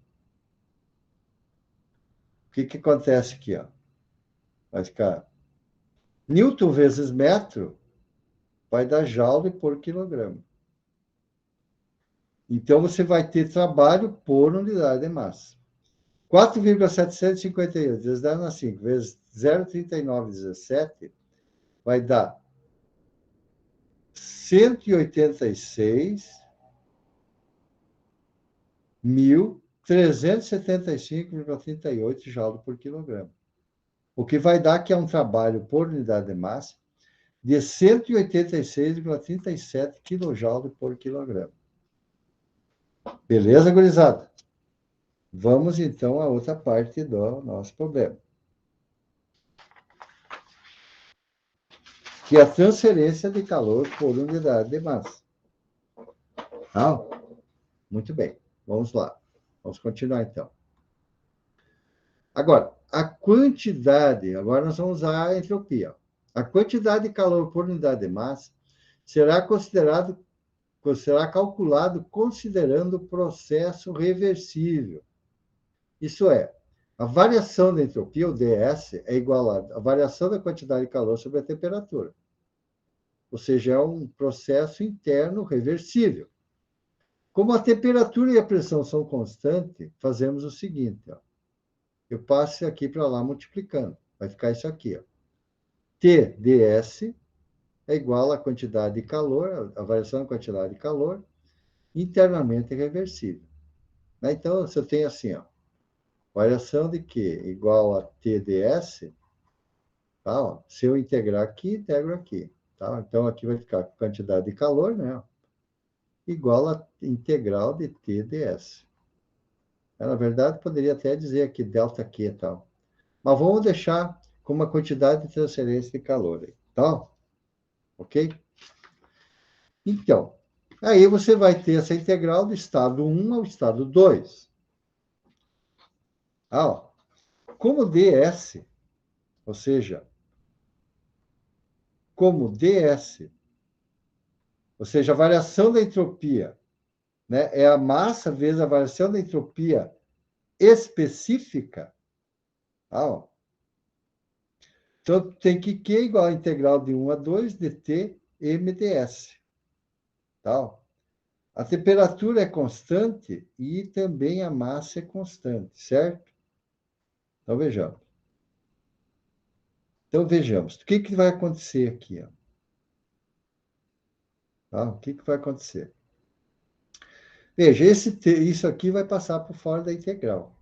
Speaker 1: que acontece aqui, ó? Vai ficar Newton vezes metro vai dar joule por quilograma. Então, você vai ter trabalho por unidade de massa. 4,758 vezes 10 na 5 vezes 0,3917 vai dar 186.375,38 joule por quilograma. O que vai dar que é um trabalho por unidade de massa de 186,37 kJ por quilograma. Beleza, gurizada? Vamos, então, à outra parte do nosso problema, que é a transferência de calor por unidade de massa. Ah, muito bem. Vamos lá. Vamos continuar, então. Agora, a quantidade, agora nós vamos usar a entropia. A quantidade de calor por unidade de massa será calculado considerando o processo reversível. Isso é, a variação da entropia, o ds, é igual à variação da quantidade de calor sobre a temperatura. Ou seja, é um processo interno reversível. Como a temperatura e a pressão são constantes, fazemos o seguinte, ó. Eu passo aqui para lá multiplicando. Vai ficar isso aqui, ó. T ds é igual à quantidade de calor, a variação da quantidade de calor, internamente reversível. Então, você tem assim, ó, variação de Q igual a TdS, tá? Ó, se eu integrar aqui, integro aqui. Tá? Então, aqui vai ficar quantidade de calor, né? Igual a integral de TdS. Na verdade, poderia até dizer aqui delta Q e tal. Mas vamos deixar com uma quantidade de transferência de calor aí, tá? Ok? Então, aí você vai ter essa integral do estado 1 ao estado 2. Ah, ó, como ds, ou seja, como ds, ou seja, a variação da entropia, né, é a massa vezes a variação da entropia específica. Ah, ó. Então, tem que Q igual a integral de 1 a 2 dt mds. Tá? Ó. A temperatura é constante e também a massa é constante, certo? Então, vejamos. O que vai acontecer aqui? Ó? Tá? O que vai acontecer? Veja, isso aqui vai passar por fora da integral.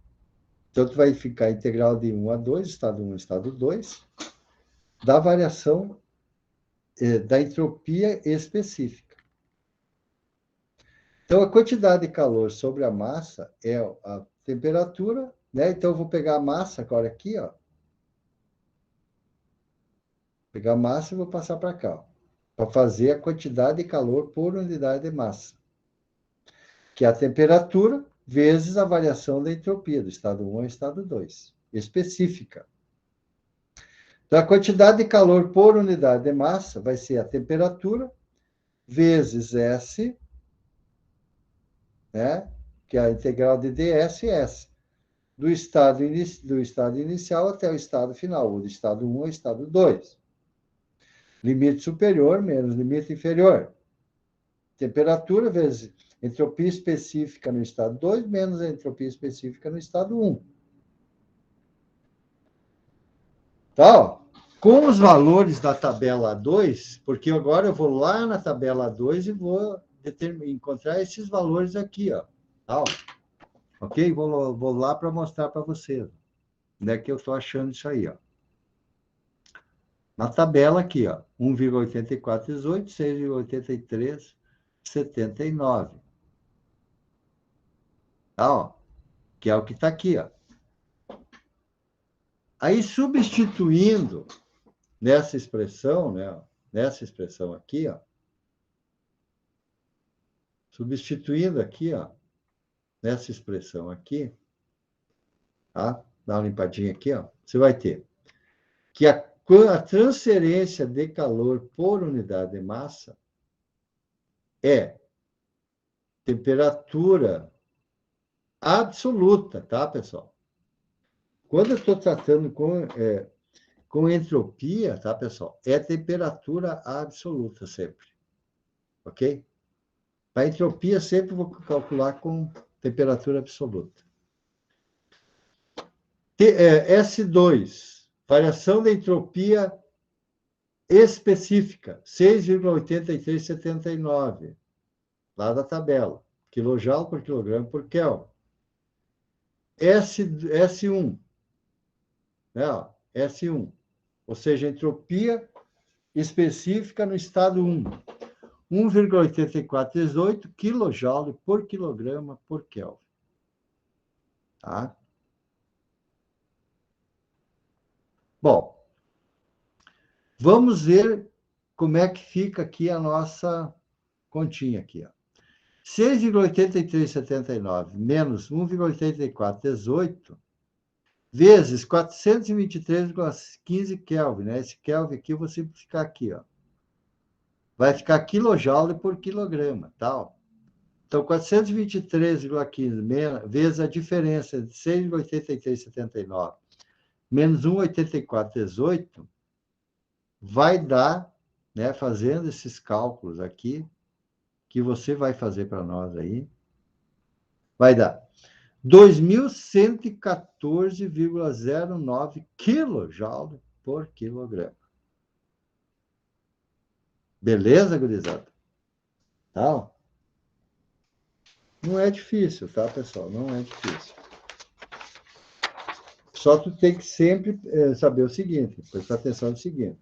Speaker 1: Então, vai ficar a integral de 1 a 2, estado 1 estado 2, da variação da entropia específica. Então, a quantidade de calor sobre a massa é a temperatura, né? Então, eu vou pegar a massa agora aqui, ó. Pegar a massa e vou passar para cá, para fazer a quantidade de calor por unidade de massa, que é a temperatura vezes a variação da entropia, do estado 1 ao estado 2, específica. Então, a quantidade de calor por unidade de massa vai ser a temperatura vezes S, né? Que é a integral de ds S, do estado inicial até o estado final, ou do estado 1 ao estado 2. Limite superior menos limite inferior. Temperatura vezes entropia específica no estado 2 menos a entropia específica no estado 1. Tá? Com os valores da tabela 2, porque agora eu vou lá na tabela 2 e vou encontrar esses valores aqui, ó. Tá? Ok? Vou lá para mostrar para vocês. Onde é que eu estou achando isso aí, ó. Na tabela aqui, ó. 1,8418, 6,83, 79. Tá? Ó. Que é o que está aqui, ó. Aí, substituindo nessa expressão, né? Nessa expressão aqui, ó. Substituindo aqui, ó. Nessa expressão aqui, tá? Dá uma limpadinha aqui, ó. Você vai ter que a transferência de calor por unidade de massa é temperatura absoluta, tá, pessoal? Quando eu estou tratando com entropia, tá, pessoal? É temperatura absoluta sempre, ok? Para entropia, sempre vou calcular com temperatura absoluta. S2, variação da entropia específica, 6,8379, lá da tabela. Quilojoule por quilograma por Kelvin. S1, né? S1, ou seja, entropia específica no estado 1. 1,8418 kJ por quilograma por Kelvin. Tá? Bom, vamos ver como é que fica aqui a nossa continha aqui, ó. 6,8379 menos 1,8418 vezes 423,15 Kelvin, né? Esse Kelvin aqui eu vou simplificar aqui, ó. Vai ficar quilojoule por quilograma, tal. Então, 423,15 vezes a diferença de 6,8379 menos 1,8418 vai dar, né, fazendo esses cálculos aqui, que você vai fazer para nós aí, vai dar 2.114,09 kJ por quilograma. Beleza, gurizada? Tá? Não é difícil, tá, pessoal? Não é difícil. Só tu tem que sempre saber o seguinte, prestar atenção no seguinte.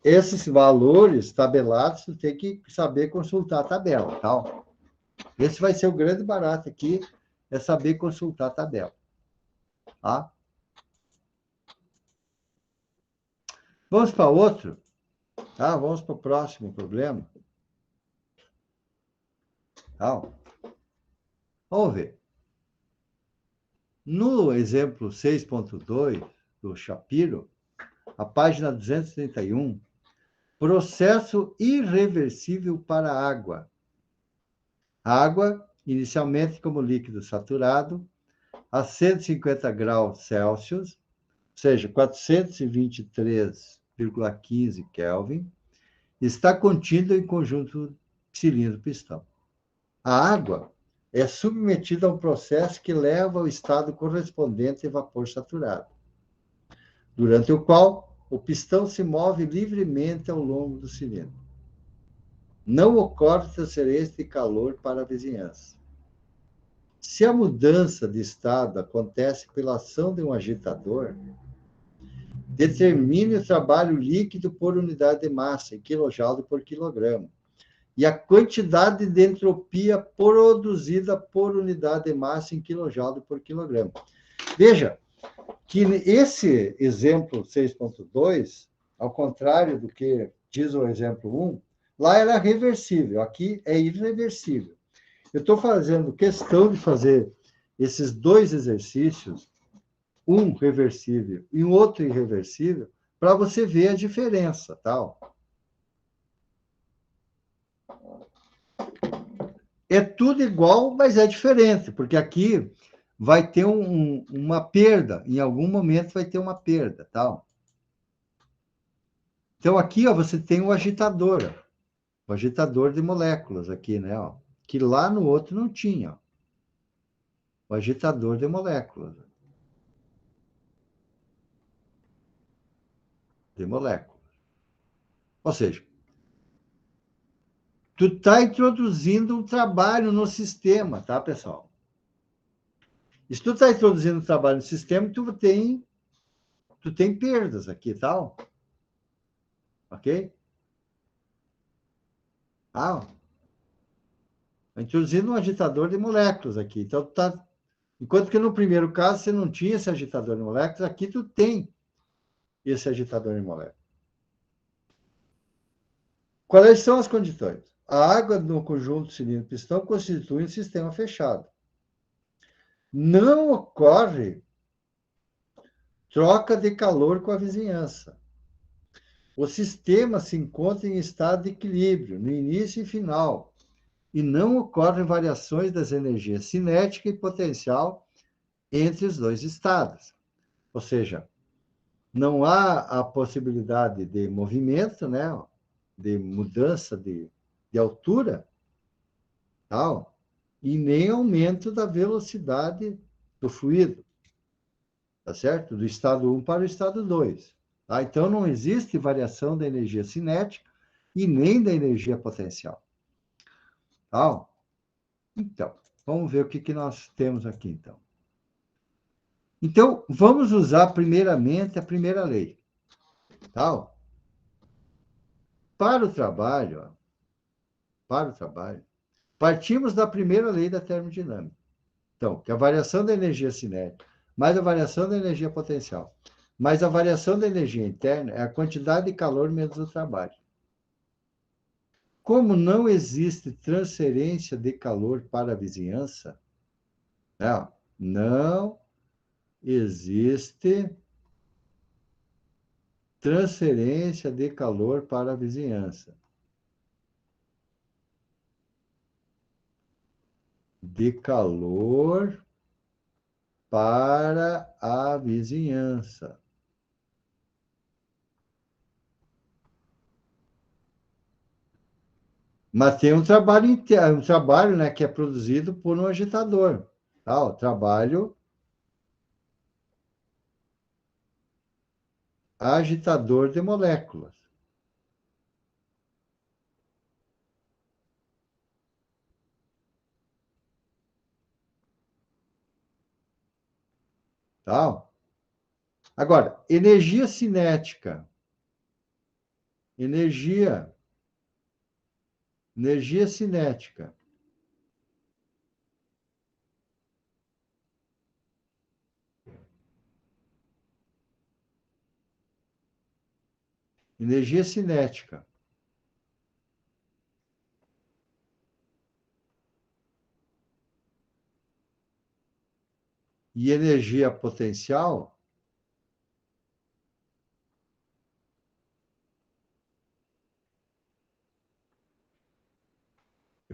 Speaker 1: Esses valores tabelados, tu tem que saber consultar a tabela, tá? Esse vai ser o grande barato aqui, é saber consultar a tabela. Tá? Vamos para outro? Tá? Vamos para o próximo problema. Tá? Vamos ver. No exemplo 6.2 do Shapiro, a página 231, processo irreversível para a água. A água, inicialmente como líquido saturado, a 150 graus Celsius, ou seja, 423,15 Kelvin, está contido em conjunto cilindro-pistão. A água é submetida a um processo que leva ao estado correspondente a vapor saturado, durante o qual o pistão se move livremente ao longo do cilindro. Não ocorre transferência de calor para a vizinhança. Se a mudança de estado acontece pela ação de um agitador, determine o trabalho líquido por unidade de massa, em quilojoule por quilograma, e a quantidade de entropia produzida por unidade de massa em quilojoule por quilograma. Veja que esse exemplo 6.2, ao contrário do que diz o exemplo 1, lá era reversível, aqui é irreversível. Eu estou fazendo questão de fazer esses dois exercícios, um reversível e um outro irreversível, para você ver a diferença, tal. É tudo igual, mas é diferente, porque aqui vai ter uma perda, em algum momento vai ter uma perda, tal. Então aqui, ó, você tem o agitador de moléculas aqui, né, ó, que lá no outro não tinha, ó, o agitador de moléculas. Ou seja, tu está introduzindo um trabalho no sistema, tá, pessoal? E se tu está introduzindo um trabalho no sistema, tu tem perdas aqui, tal. Ok? Ah, introduzindo um agitador de moléculas aqui. Então, enquanto que no primeiro caso você não tinha esse agitador de moléculas, aqui tu tem esse agitador de moléculas. Quais são as condições? A água no conjunto cilindro-pistão constitui um sistema fechado. Não ocorre troca de calor com a vizinhança. O sistema se encontra em estado de equilíbrio, no início e final, e não ocorrem variações das energias cinética e potencial entre os dois estados. Ou seja, não há a possibilidade de movimento, né, de mudança de altura, tal, e nem aumento da velocidade do fluido, tá certo? Do estado 1 para o estado 2. Tá? Então, não existe variação da energia cinética e nem da energia potencial. Tá? Então, vamos ver o que nós temos aqui, então. Então, vamos usar primeiramente a primeira lei. Tá? Para o trabalho, partimos da primeira lei da termodinâmica. Então, que a variação da energia cinética, mais a variação da energia potencial, mais a variação da energia interna é a quantidade de calor menos o trabalho. Como não existe transferência de calor para a vizinhança, não existe transferência de calor para a vizinhança. De calor para a vizinhança. Mas tem um trabalho, né, que é produzido por um agitador. Tá? O trabalho agitador de moléculas. Tá? Agora, energia cinética. Energia cinética. Energia cinética. E energia potencial.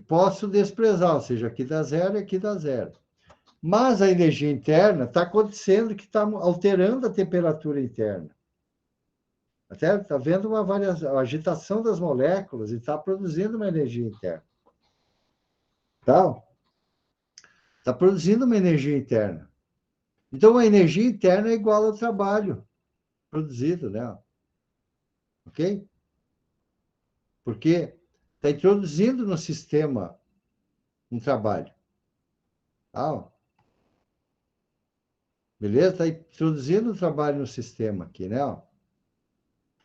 Speaker 1: Posso desprezar, ou seja, aqui dá zero e aqui dá zero. Mas a energia interna está acontecendo que está alterando a temperatura interna. Até está vendo uma variação, a agitação das moléculas e está produzindo uma energia interna. Tá? Está produzindo uma energia interna. Então, a energia interna é igual ao trabalho produzido, né? Ok? Porque está introduzindo no sistema um trabalho. Tá? Beleza? Está introduzindo um trabalho no sistema aqui, né?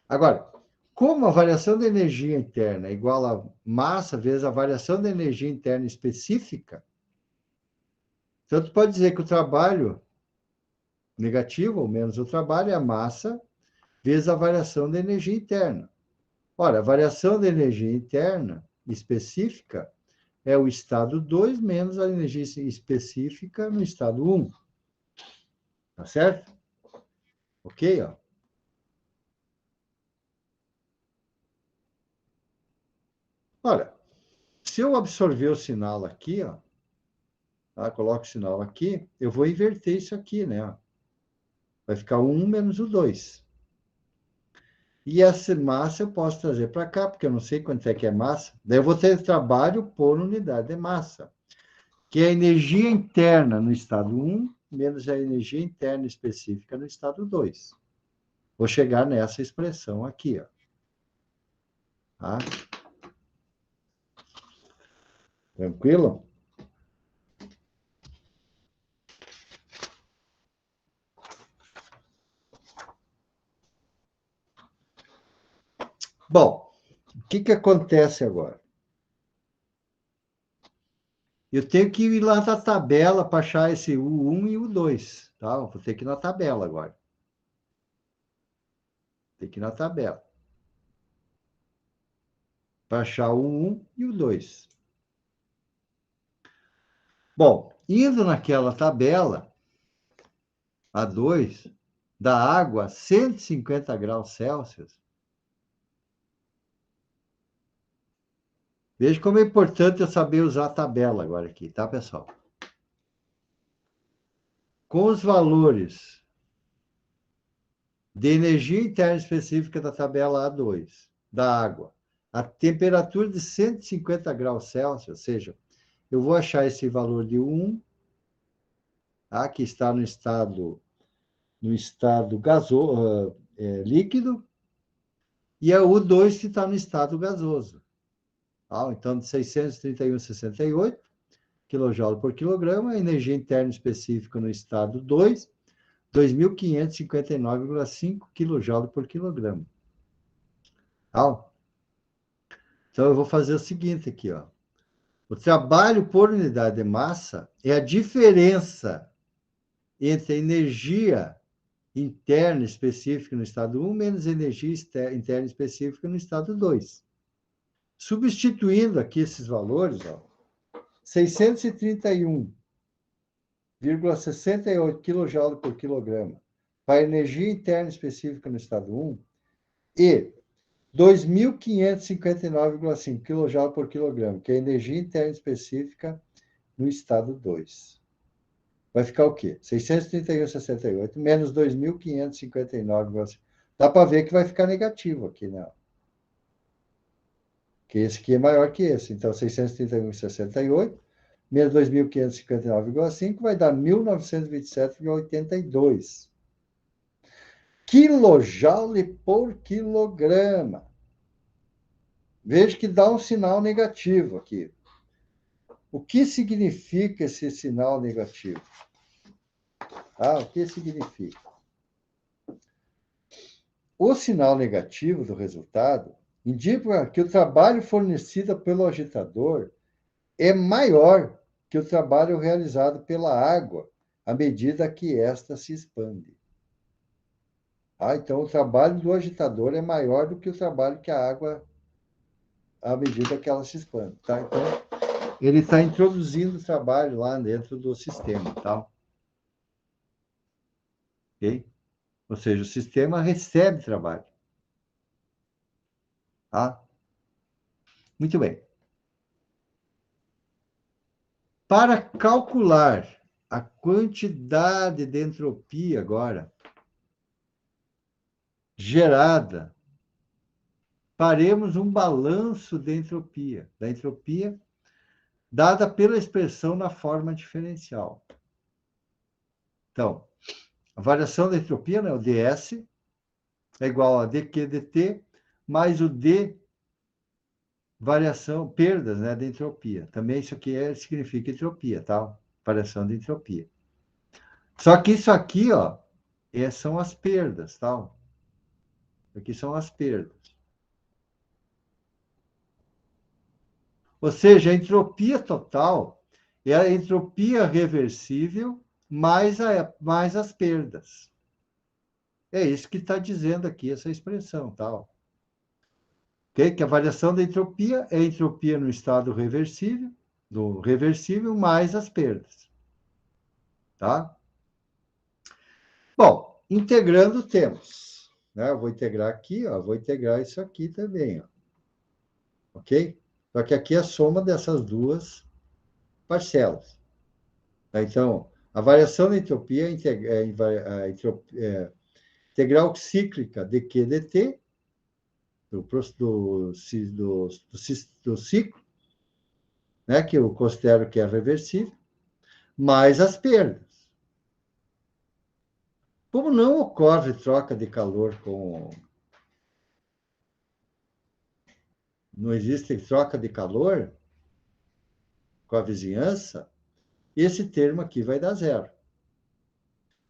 Speaker 1: Agora, como a variação da energia interna é igual a massa vezes a variação da energia interna específica, então tu pode dizer que o trabalho negativo, ou menos o trabalho, é a massa vezes a variação da energia interna. Ora, a variação da energia interna específica é o estado 2 menos a energia específica no estado 1. Tá certo? Ok? Ó. Olha, se eu absorver o sinal aqui, ó, tá? Coloco o sinal aqui, eu vou inverter isso aqui, né? Vai ficar o 1 menos o 2. E essa massa eu posso trazer para cá, porque eu não sei quanto é que é massa. Daí eu vou ter trabalho por unidade de massa, que é a energia interna no estado 1 menos a energia interna específica no estado 2. Vou chegar nessa expressão aqui, ó. Tá? Tranquilo? Bom, o que acontece agora? Eu tenho que ir lá na tabela para achar esse U1 e o 2, tá? Vou ter que ir na tabela agora. Tem que ir na tabela. Para achar o 1 e o 2. Bom, indo naquela tabela, a 2, da água a 150 graus Celsius, veja como é importante eu saber usar a tabela agora aqui, tá, pessoal? Com os valores de energia interna específica da tabela A2, da água, a temperatura de 150 graus Celsius, ou seja, eu vou achar esse valor de 1, tá, que está no estado líquido, e a U2 que está no estado gasoso. Tá? Então, de 631,68 kJ por quilograma, a energia interna específica no estado 2, 2.559,5 kJ por quilograma. Tá? Então, eu vou fazer o seguinte aqui, ó. O trabalho por unidade de massa é a diferença entre a energia interna específica no estado 1 menos energia interna específica no estado 2. Substituindo aqui esses valores, ó, 631,68 kJ por quilograma para a energia interna específica no estado 1 e 2.559,5 kJ por quilograma, que é a energia interna específica no estado 2. Vai ficar o quê? 631,68 menos 2.559,5. Dá para ver que vai ficar negativo aqui, né? Que esse aqui é maior que esse. Então, 631,68 menos 2.559,5 vai dar 1.927,82 quilojoule por quilograma. Veja que dá um sinal negativo aqui. O que significa esse sinal negativo? O que significa? O sinal negativo do resultado indica que o trabalho fornecido pelo agitador é maior que o trabalho realizado pela água à medida que esta se expande. Então, o trabalho do agitador é maior do que o trabalho que a água, à medida que ela se expande. Tá? Então, ele está introduzindo o trabalho lá dentro do sistema. Tá? Okay? Ou seja, o sistema recebe trabalho. Tá? Muito bem. Para calcular a quantidade de entropia agora gerada, faremos um balanço de entropia, da entropia dada pela expressão na forma diferencial. Então, a variação da entropia, né, o ds, é igual a dq dt mais o d variação, perdas, né, de entropia. Também isso aqui significa entropia, tá? Variação de entropia. Só que isso aqui, ó, são as perdas, tá? Aqui são as perdas. Ou seja, a entropia total é a entropia reversível mais as perdas. É isso que está dizendo aqui essa expressão, tal. Okay? Que a variação da entropia é a entropia no estado reversível, do reversível mais as perdas. Tá? Bom, integrando temos. Né? Eu vou integrar aqui, ó, vou integrar isso aqui também. Ó. Ok? Só que aqui é a soma dessas duas parcelas. Tá? Então, a variação da entropia é integral cíclica de Q dt do ciclo, né, que eu considero que é reversível, mais as perdas. Como não ocorre troca de calor com... Não existe troca de calor com a vizinhança, esse termo aqui vai dar zero.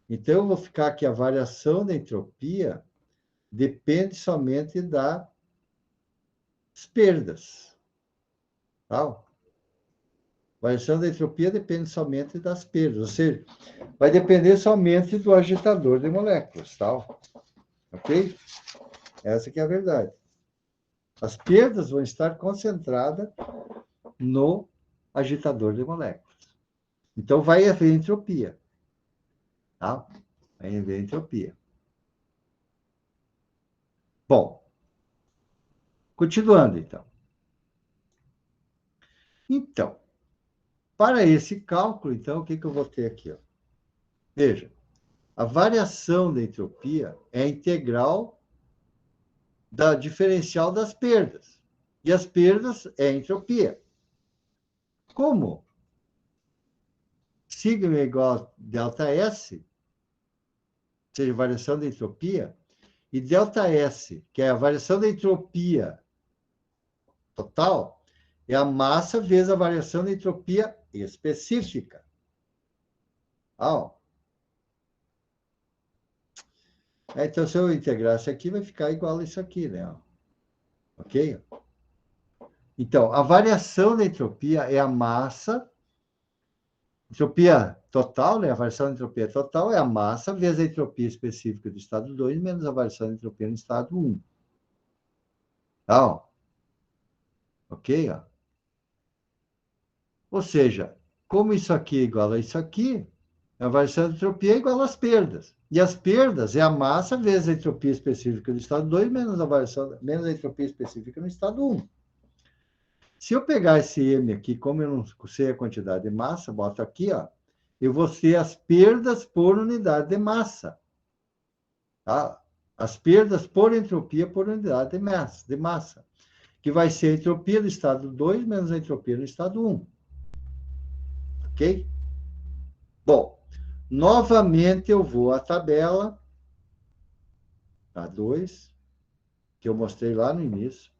Speaker 1: Então, eu vou ficar aqui, a variação da entropia depende somente das perdas. Tá? Variação da entropia depende somente das perdas, ou seja, vai depender somente do agitador de moléculas, tá? Ok? Essa que é a verdade. As perdas vão estar concentradas no agitador de moléculas. Então, vai haver entropia, tá? Vai haver entropia. Bom, continuando, então. Então, para esse cálculo, então, o que eu vou ter aqui? Ó? Veja, a variação da entropia é a integral da diferencial das perdas. E as perdas é a entropia. Como sigma é igual a ΔS, ou seja, variação da entropia, e ΔS, que é a variação da entropia total, é a massa vezes a variação da entropia específica. Então, se eu integrar isso aqui, vai ficar igual a isso aqui, né? Ok? Então, a variação da entropia é a massa, entropia total, né? A variação da entropia total é a massa vezes a entropia específica do estado 2 menos a variação da entropia no estado 1. Tá, ó. Ok? Ó. Ou seja, como isso aqui é igual a isso aqui, a variação da entropia é igual às perdas. E as perdas é a massa vezes a entropia específica do estado 2 menos a variação, menos a entropia específica no estado 1. Se eu pegar esse M aqui, como eu não sei a quantidade de massa, boto aqui, ó, eu vou ter as perdas por unidade de massa. Tá? As perdas por entropia por unidade de massa, que vai ser a entropia do estado 2 menos a entropia do estado 1. Ok? Bom, novamente eu vou à tabela, a 2, que eu mostrei lá no início,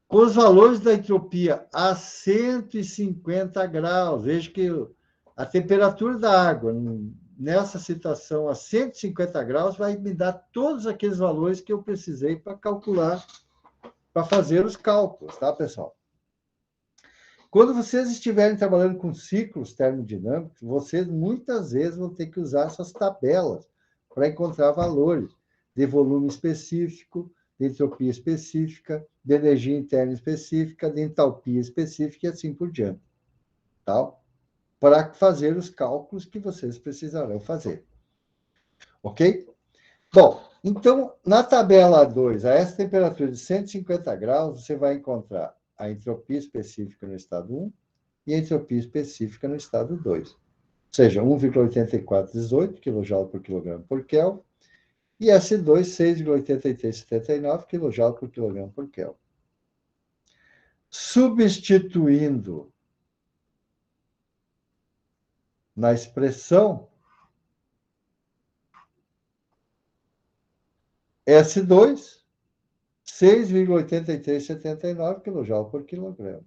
Speaker 1: com os valores da entropia a 150 graus. Veja que a temperatura da água, nessa situação a 150 graus, vai me dar todos aqueles valores que eu precisei para calcular, para fazer os cálculos, tá, pessoal? Quando vocês estiverem trabalhando com ciclos termodinâmicos, vocês muitas vezes vão ter que usar essas tabelas para encontrar valores de volume específico, de entropia específica, de energia interna específica, de entalpia específica e assim por diante, tá? Para fazer os cálculos que vocês precisarão fazer. Ok? Bom, então, na tabela 2, a essa temperatura de 150 graus, você vai encontrar a entropia específica no estado 1 e a entropia específica no estado 2. Ou seja, 1,8418 kJ por quilograma por Kelvin e S2, 6,8379 kJ por quilograma por Kelvin. Substituindo na expressão S2, 6,8379 kJ por quilograma.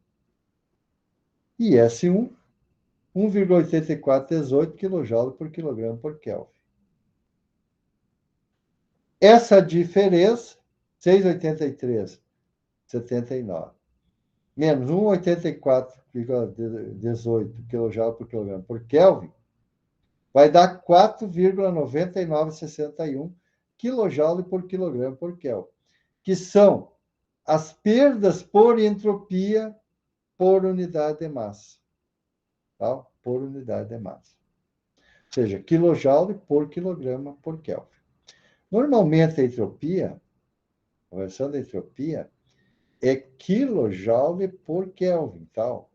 Speaker 1: E S1, 1,8418 kJ por quilograma por Kelvin. Essa diferença, 6,8379, menos 1,8418 kJ por quilograma por Kelvin, vai dar 4,9961 kJ por quilograma por Kelvin, que são as perdas por entropia por unidade de massa. Tá? Por unidade de massa. Ou seja, kJ por quilograma por Kelvin. Normalmente a entropia, a variação da entropia, é kJ por Kelvin. Tal.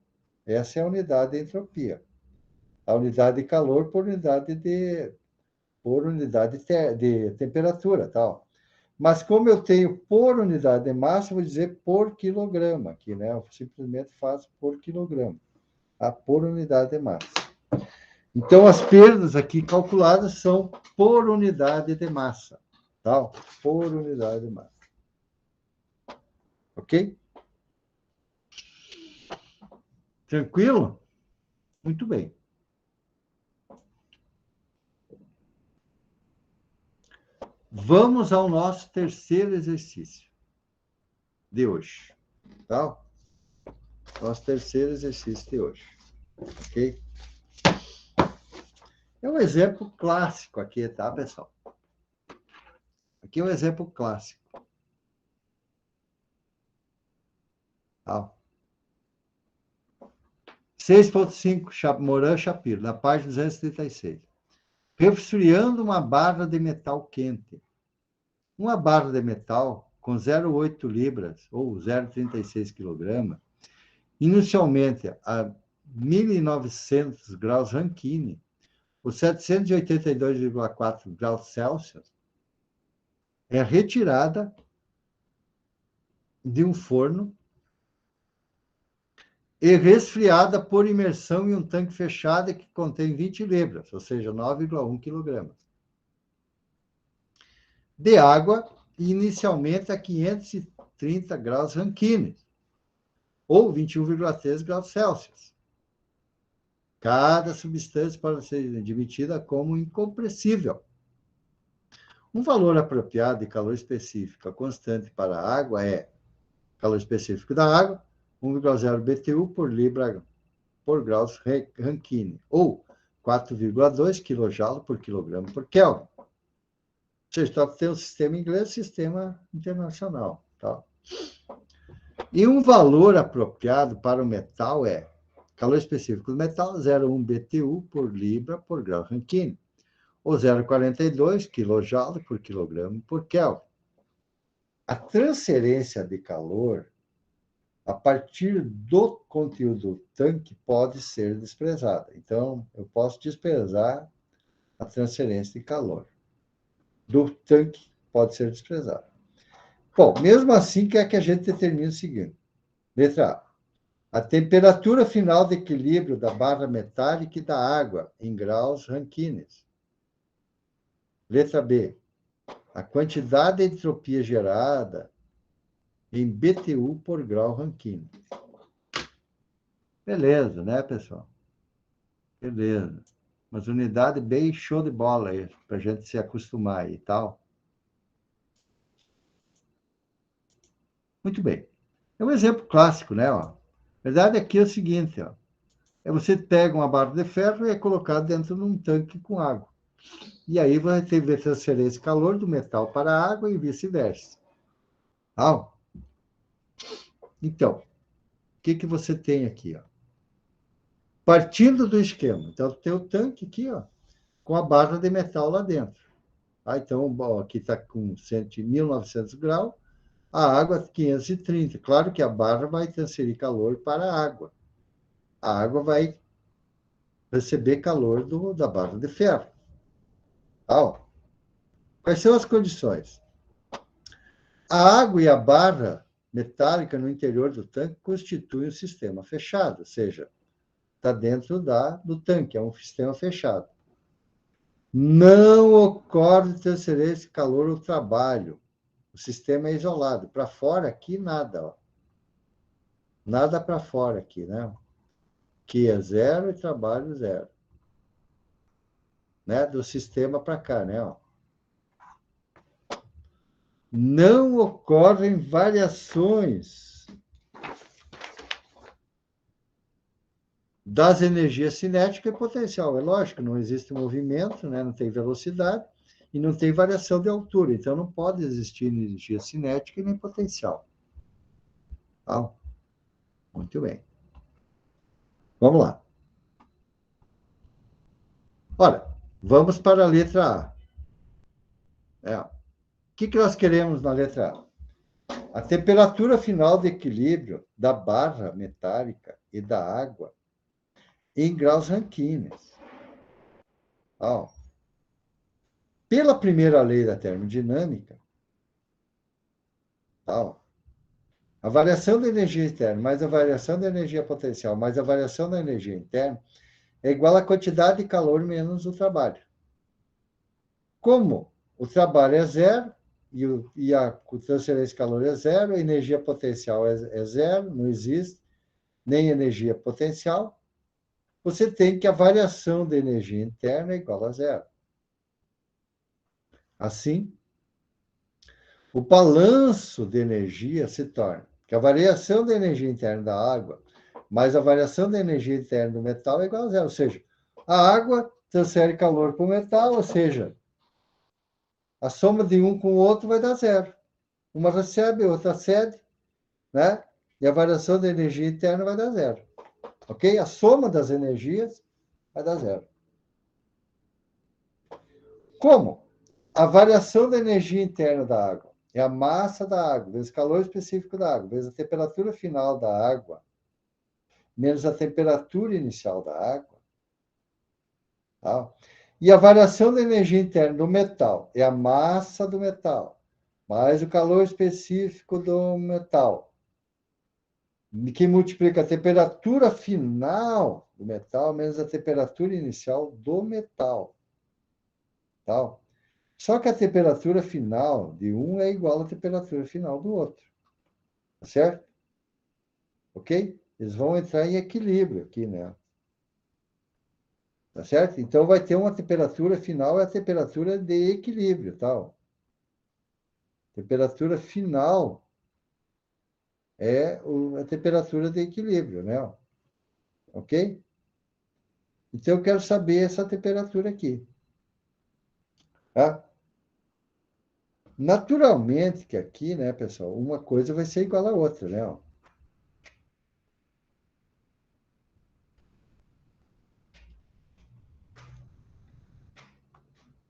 Speaker 1: Essa é a unidade de entropia. A unidade de calor por unidade de temperatura. Tal. Mas como eu tenho por unidade de massa, eu vou dizer por quilograma aqui, né? Eu simplesmente faço por quilograma, tá? Por unidade de massa. Então, as perdas aqui calculadas são por unidade de massa, tá? Por unidade de massa. Ok? Tranquilo? Muito bem. Vamos ao nosso terceiro exercício de hoje, tá? Nosso terceiro exercício de hoje, ok? É um exemplo clássico aqui, tá, pessoal? Aqui é um exemplo clássico. Tá? 6.5, Moran Shapiro, na página 236. Resfriando uma barra de metal quente. Uma barra de metal com 0,8 libras ou 0,36 kg, inicialmente a 1.900 graus Rankine, ou 782,4 graus Celsius, é retirada de um forno e resfriada por imersão em um tanque fechado que contém 20 libras, ou seja, 9,1 kg, de água, inicialmente a 530 graus Rankine, ou 21,3 graus Celsius. Cada substância pode ser admitida como incompressível. Um valor apropriado de calor específico constante para a água é calor específico da água, 1,0 BTU por libra por graus Rankine, ou 4,2 kJ por quilograma por Kelvin. Ou seja, está tendo um sistema inglês e sistema internacional. Tá? E um valor apropriado para o metal é calor específico do metal, 0,1 BTU por libra por grau Rankine, ou 0,42 kJ por quilograma por Kelvin. A transferência de calor a partir do conteúdo do tanque pode ser desprezada. Então, eu posso desprezar a transferência de calor do tanque, pode ser desprezada. Bom, mesmo assim, quer que a gente determine o seguinte. Letra A. A temperatura final de equilíbrio da barra metálica e da água em graus Rankines. Letra B. A quantidade de entropia gerada em BTU por grau Rankine. Beleza, né, pessoal? Beleza. Mas unidade bem show de bola aí, para a gente se acostumar e tal. Muito bem. É um exemplo clássico, né? Ó. A verdade aqui é o seguinte, ó. É você pega uma barra de ferro e é colocado dentro de um tanque com água. E aí vai ter transferência de calor do metal para a água e vice-versa. Ah, então, o que você tem aqui? Ó? Partindo do esquema. Então, tem o tanque aqui, ó, com a barra de metal lá dentro. Ah, então, bom, aqui está com 1900 graus, a água 530. Claro que a barra vai transferir calor para a água. A água vai receber calor da barra de ferro. Ah, quais são as condições? A água e a barra metálica no interior do tanque constituem um sistema fechado, ou seja, está dentro do tanque, é um sistema fechado. Não ocorre transferência de calor ao trabalho. O sistema é isolado. Para fora aqui, nada. Ó. Nada para fora aqui, né? Que é zero e trabalho zero. Né? Do sistema para cá, né? Ó. Não ocorrem variações das energias cinética e potencial. É lógico, não existe movimento, né? Não tem velocidade e não tem variação de altura. Então, não pode existir energia cinética e nem potencial. Tá? Muito bem. Vamos lá. Ora, vamos para a letra A. O que nós queremos na letra A? A temperatura final de equilíbrio da barra metálica e da água em graus Rankines. Ó, pela primeira lei da termodinâmica, ó, a variação da energia externa mais a variação da energia potencial mais a variação da energia interna é igual à quantidade de calor menos o trabalho. Como o trabalho é zero e a transferência de calor é zero, a energia potencial é zero, não existe nem energia potencial, você tem que a variação da energia interna é igual a zero. Assim, o balanço de energia se torna que a variação da energia interna da água mais a variação da energia interna do metal é igual a zero. Ou seja, a água transfere calor para o metal, ou seja, a soma de um com o outro vai dar zero. Uma recebe, outra cede, né? E a variação da energia interna vai dar zero. Ok? A soma das energias vai dar zero. Como? A variação da energia interna da água é a massa da água, vezes o calor específico da água, vezes a temperatura final da água, menos a temperatura inicial da água. Tá? E a variação da energia interna do metal é a massa do metal, mais o calor específico do metal, que multiplica a temperatura final do metal menos a temperatura inicial do metal. Tá? Só que a temperatura final de um é igual à temperatura final do outro. Tá certo? Ok? Eles vão entrar em equilíbrio aqui, né? Tá certo? Então vai ter uma temperatura final, é a temperatura de equilíbrio, tal. Temperatura final é a temperatura de equilíbrio, né? Ok? Então, eu quero saber essa temperatura aqui. Tá? Naturalmente que aqui, né, pessoal, uma coisa vai ser igual à outra, né?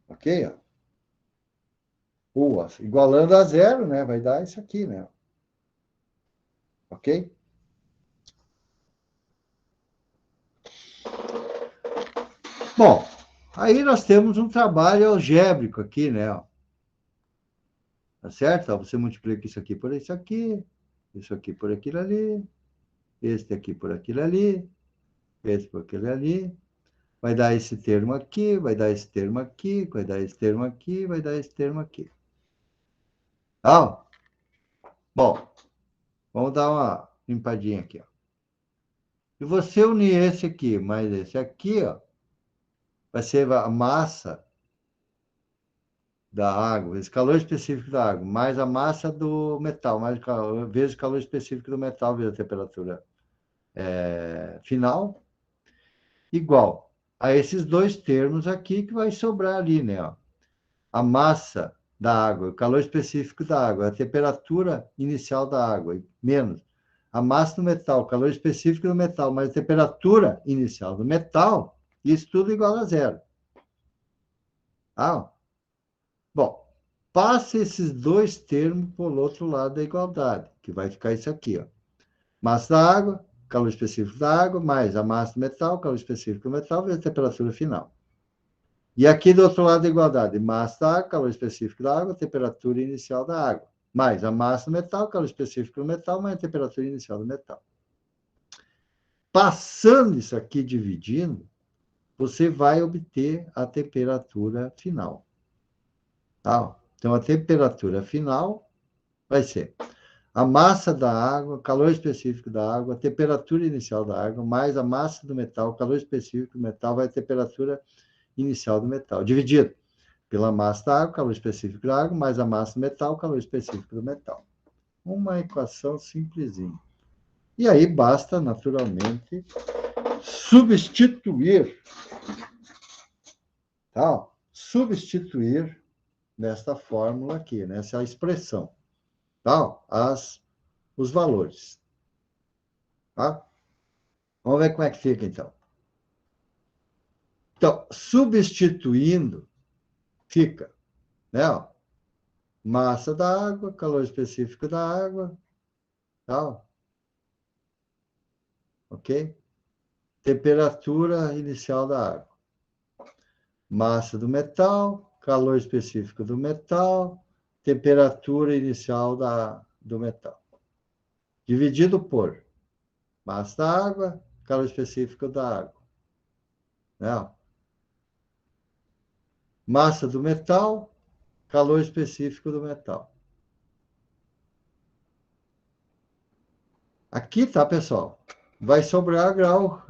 Speaker 1: Ok? Igualando a zero, né? Vai dar isso aqui, né? Ok? Bom, aí nós temos um trabalho algébrico aqui, né? Tá certo? Você multiplica isso aqui por aquilo ali, este aqui por aquilo ali, esse por aquilo ali. Vai dar esse termo aqui, vai dar esse termo aqui, vai dar esse termo aqui, vai dar esse termo aqui. Tá? Bom, vamos dar uma limpadinha aqui, ó. Se você unir esse aqui mais esse aqui, ó, vai ser a massa da água, esse calor específico da água, mais a massa do metal, mais vezes o calor específico do metal, vezes a temperatura final, igual a esses dois termos aqui que vai sobrar ali, né? Ó. A massa da água, o calor específico da água, a temperatura inicial da água, menos a massa do metal, o calor específico do metal, mais a temperatura inicial do metal, isso tudo igual a zero. Ah, bom, passe esses dois termos por outro lado da igualdade, que vai ficar isso aqui, ó. Massa da água, calor específico da água, mais a massa do metal, calor específico do metal, vezes a temperatura final. E aqui do outro lado da igualdade, massa da água, calor específico da água, temperatura inicial da água. Mais a massa do metal, calor específico do metal, mais a temperatura inicial do metal. Passando isso aqui, dividindo, você vai obter a temperatura final. Tá? Então, a temperatura final vai ser a massa da água, calor específico da água, a temperatura inicial da água, mais a massa do metal, calor específico do metal, vai a temperatura inicial do metal, dividido pela massa da água, calor específico da água, mais a massa do metal, calor específico do metal. Uma equação simplesinha. E aí basta, naturalmente, substituir, tá? Substituir nesta fórmula aqui, nessa expressão, tá? Os valores. Tá? Vamos ver como é que fica, então. Então, substituindo, fica, né? Ó, massa da água, calor específico da água, tá? Ok? Temperatura inicial da água. Massa do metal, calor específico do metal, temperatura inicial do metal. Dividido por massa da água, calor específico da água. Né? Massa do metal, calor específico do metal. Aqui, tá, pessoal? Vai sobrar grau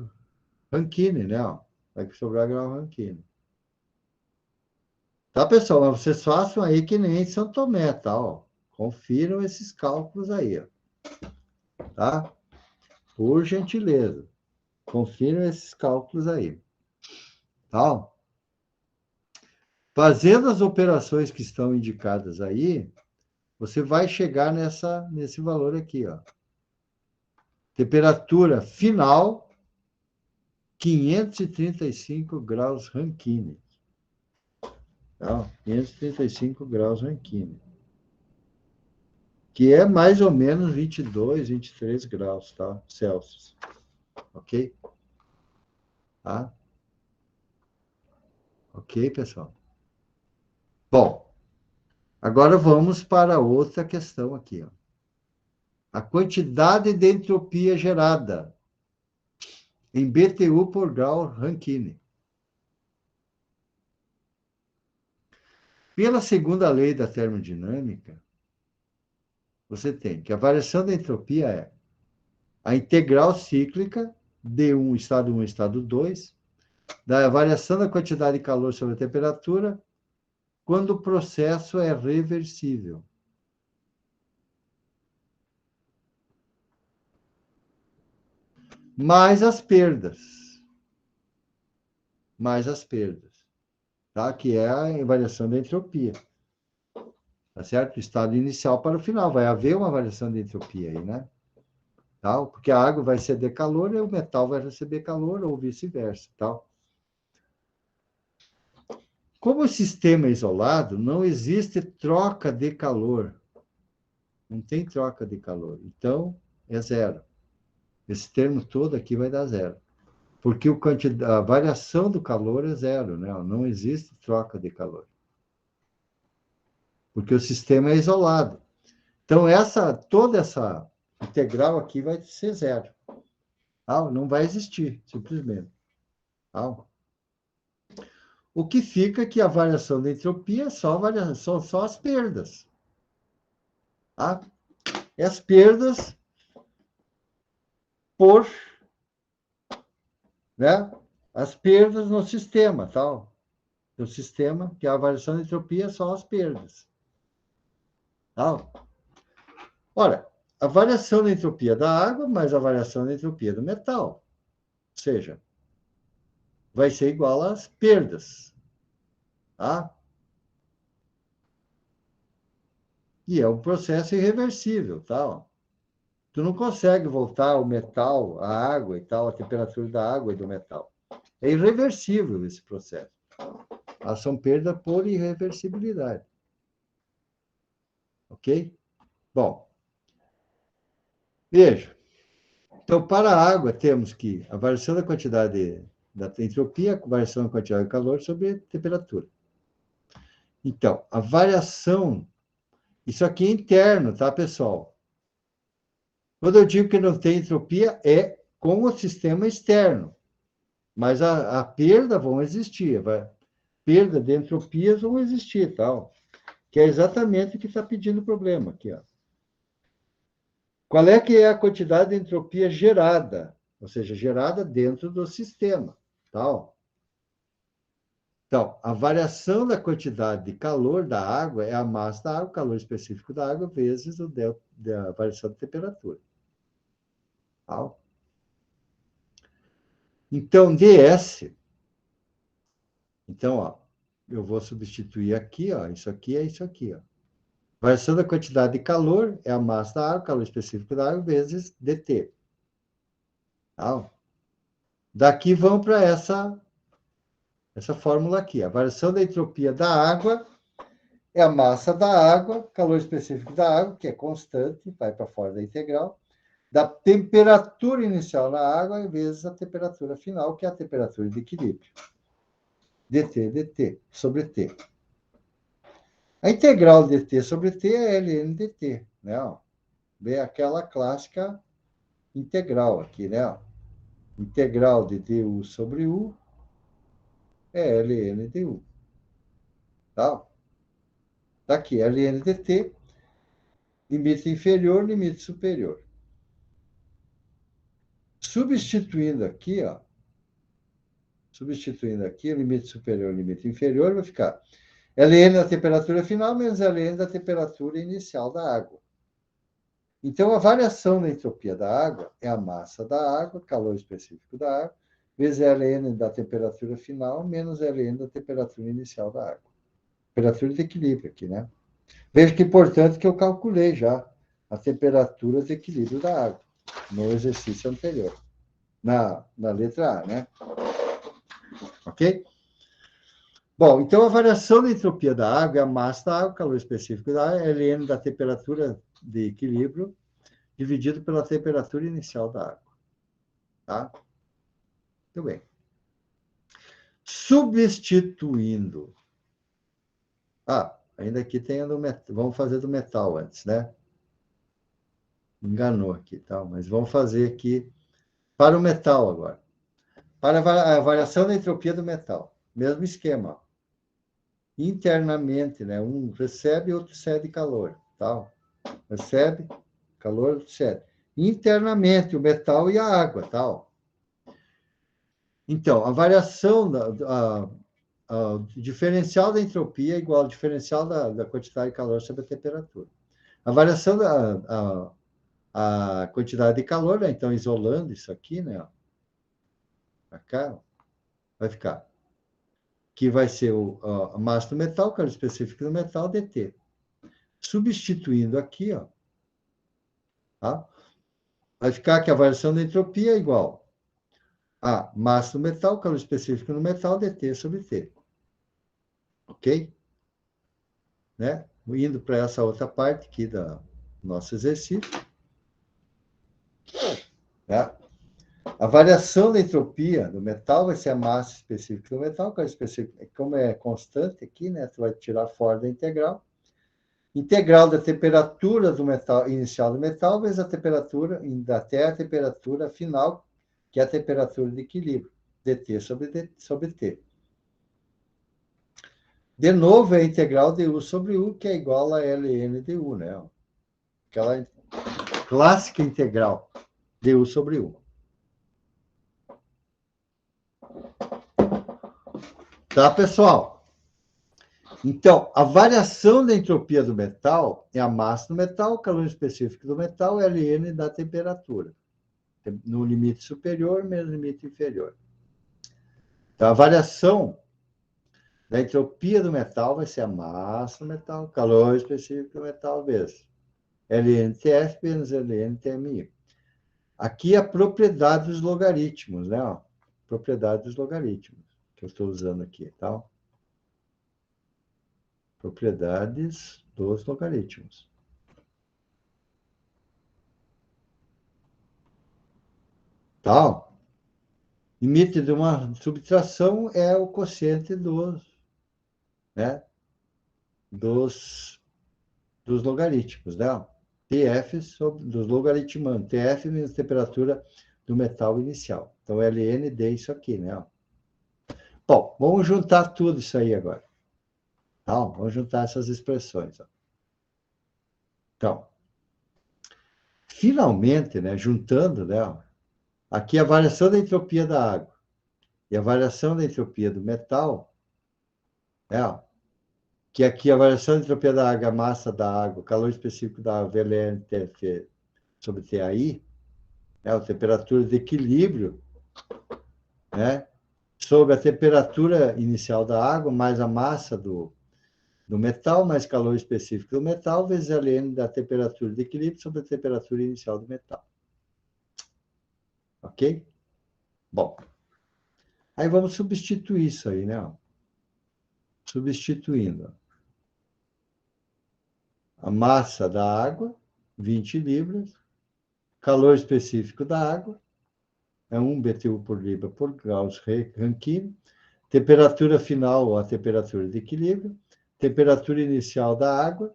Speaker 1: Rankine, né? Vai sobrar grau Rankine. Tá, pessoal? Mas vocês façam aí que nem em São Tomé, tá? Ó. Confiram esses cálculos aí, ó. Tá? Por gentileza. Confiram esses cálculos aí. Tá? Fazendo as operações que estão indicadas aí, você vai chegar nesse valor aqui, ó. Temperatura final, 535 graus Rankine. Tá? 535 graus Rankine. Que é mais ou menos 22, 23 graus, tá? Celsius. Ok? Tá? Ok, pessoal? Bom, agora vamos para outra questão aqui, ó. A quantidade de entropia gerada em BTU por grau Rankine. Pela segunda lei da termodinâmica, você tem que a variação da entropia é a integral cíclica de estado 1, estado 2, da variação da quantidade de calor sobre a temperatura, quando o processo é reversível. mais as perdas. Mais as perdas, tá? Que é a variação da entropia. Tá certo? O estado inicial para o final. Vai haver uma variação de entropia aí, né? Tal, porque a água vai ceder calor e o metal vai receber calor, ou vice-versa, tal. Como o sistema é isolado, não existe troca de calor. Não tem troca de calor. Então, é zero. Esse termo todo aqui vai dar zero. Porque a variação do calor é zero, né? Não existe troca de calor. Porque o sistema é isolado. Então, toda essa integral aqui vai ser zero. Não vai existir, simplesmente. O que fica é que a variação da entropia são só as perdas. Tá? E as perdas por, né? As perdas no sistema, tal. O sistema, que é a variação da entropia, são as perdas. Tal. Ora, a variação da entropia da água mais a variação da entropia do metal. Ou seja, vai ser igual às perdas. Tá? E é um processo irreversível, tal. Tu não consegue voltar o metal, a água e tal, a temperatura da água e do metal. É irreversível esse processo. Elas são perda por irreversibilidade. Ok? Bom, veja. Então, para a água, temos que a variação da quantidade da entropia, a variação da quantidade de calor sobre a temperatura. Então, a variação, isso aqui é interno, tá, pessoal? Quando eu digo que não tem entropia, é com o sistema externo. Mas a perda vão existir, perda de entropias vão existir, tal. Que é exatamente o que está pedindo o problema aqui, ó. Qual é que é a quantidade de entropia gerada? Ou seja, gerada dentro do sistema, tal. Então, a variação da quantidade de calor da água é a massa da água, o calor específico da água, vezes a variação de temperatura. Tal. Então, ds, então, ó, eu vou substituir aqui, ó, isso aqui é isso aqui, ó. Variação da quantidade de calor é a massa da água, calor específico da água, vezes dt. Tá? Daqui vão para essa fórmula aqui. A variação da entropia da água é a massa da água, calor específico da água, que é constante, vai para fora da integral, da temperatura inicial na água, vezes a temperatura final, que é a temperatura de equilíbrio. dt sobre t. A integral de t sobre t é ln dt, né? Vem aquela clássica integral aqui, né? Integral de du sobre u é ln du. Tá? Tá aqui, ln dt, limite inferior, limite superior. Substituindo aqui, ó, limite superior, limite inferior, vai ficar ln da temperatura final menos ln da temperatura inicial da água. Então, a variação da entropia da água é a massa da água, calor específico da água, vezes ln da temperatura final menos ln da temperatura inicial da água. Temperatura de equilíbrio aqui, né? Veja que é importante que eu calculei já a temperatura de equilíbrio da água no exercício anterior, na letra A, né? Ok? Bom, então a variação da entropia da água é a massa da água, calor específico da água, ln da temperatura de equilíbrio, dividido pela temperatura inicial da água. Tá? Muito bem. Substituindo. Ainda aqui tem a do metal. Vamos fazer do metal antes, né? Enganou aqui, tá? Mas vamos fazer aqui para o metal agora. Para a variação da entropia do metal. Mesmo esquema. Internamente, né? Um recebe e outro cede calor. Tá? Recebe calor, outro cede. Internamente, o metal e a água. Tá? Então, a variação o diferencial da entropia é igual ao diferencial da quantidade de calor sobre a temperatura. A variação a quantidade de calor, né? Então, isolando isso aqui, né? Ó, pra cá, ó, vai ficar. Que vai ser a massa do metal, calor específico do metal, dt. Substituindo aqui, ó, tá? Vai ficar que a variação da entropia é igual a massa do metal, calor específico no metal, dt sobre t. Ok? Né? Indo para essa outra parte aqui do nosso exercício. Tá? A variação da entropia do metal vai ser a massa específica do metal, calor específico, como é constante aqui, né? Tu vai tirar fora da integral. Integral da temperatura do metal inicial do metal vezes a temperatura até a temperatura final, que é a temperatura de equilíbrio, dt sobre t. De novo, é a integral de U sobre U, que é igual a ln de U, né? Aquela clássica integral de U sobre U. Tá, pessoal? Então, a variação da entropia do metal é a massa do metal, o calor específico do metal, ln da temperatura. No limite superior, menos limite inferior. Então, a variação da entropia do metal vai ser a massa do metal, calor específico do metal, vezes ln-tf menos ln-tmi. Aqui é a propriedade dos logaritmos, né? Ó, propriedade dos logaritmos, que eu estou usando aqui, tá? Propriedades dos logaritmos. Tá? Limite de uma subtração é o quociente dos, né? Dos logaritmos, né? TF sobre, dos logaritmandos. TF menos temperatura do metal inicial. Então, ln de isso aqui, né? Bom, vamos juntar tudo isso aí agora. Tá? Vamos juntar essas expressões. Ó. Então, finalmente, né, juntando, né, ó, aqui a variação da entropia da água e a variação da entropia do metal, né, ó, que aqui a variação da entropia da água, a massa da água, o calor específico da água, ln TF sobre TAI, né, a temperatura de equilíbrio, né, sobre a temperatura inicial da água, mais a massa do metal, mais calor específico do metal, vezes ln da temperatura de equilíbrio sobre a temperatura inicial do metal. Ok? Bom, aí vamos substituir isso aí, né? Substituindo a massa da água, 20 libras, calor específico da água, é 1 BTU por libra por Gauss Rankine, temperatura final, a temperatura de equilíbrio, temperatura inicial da água,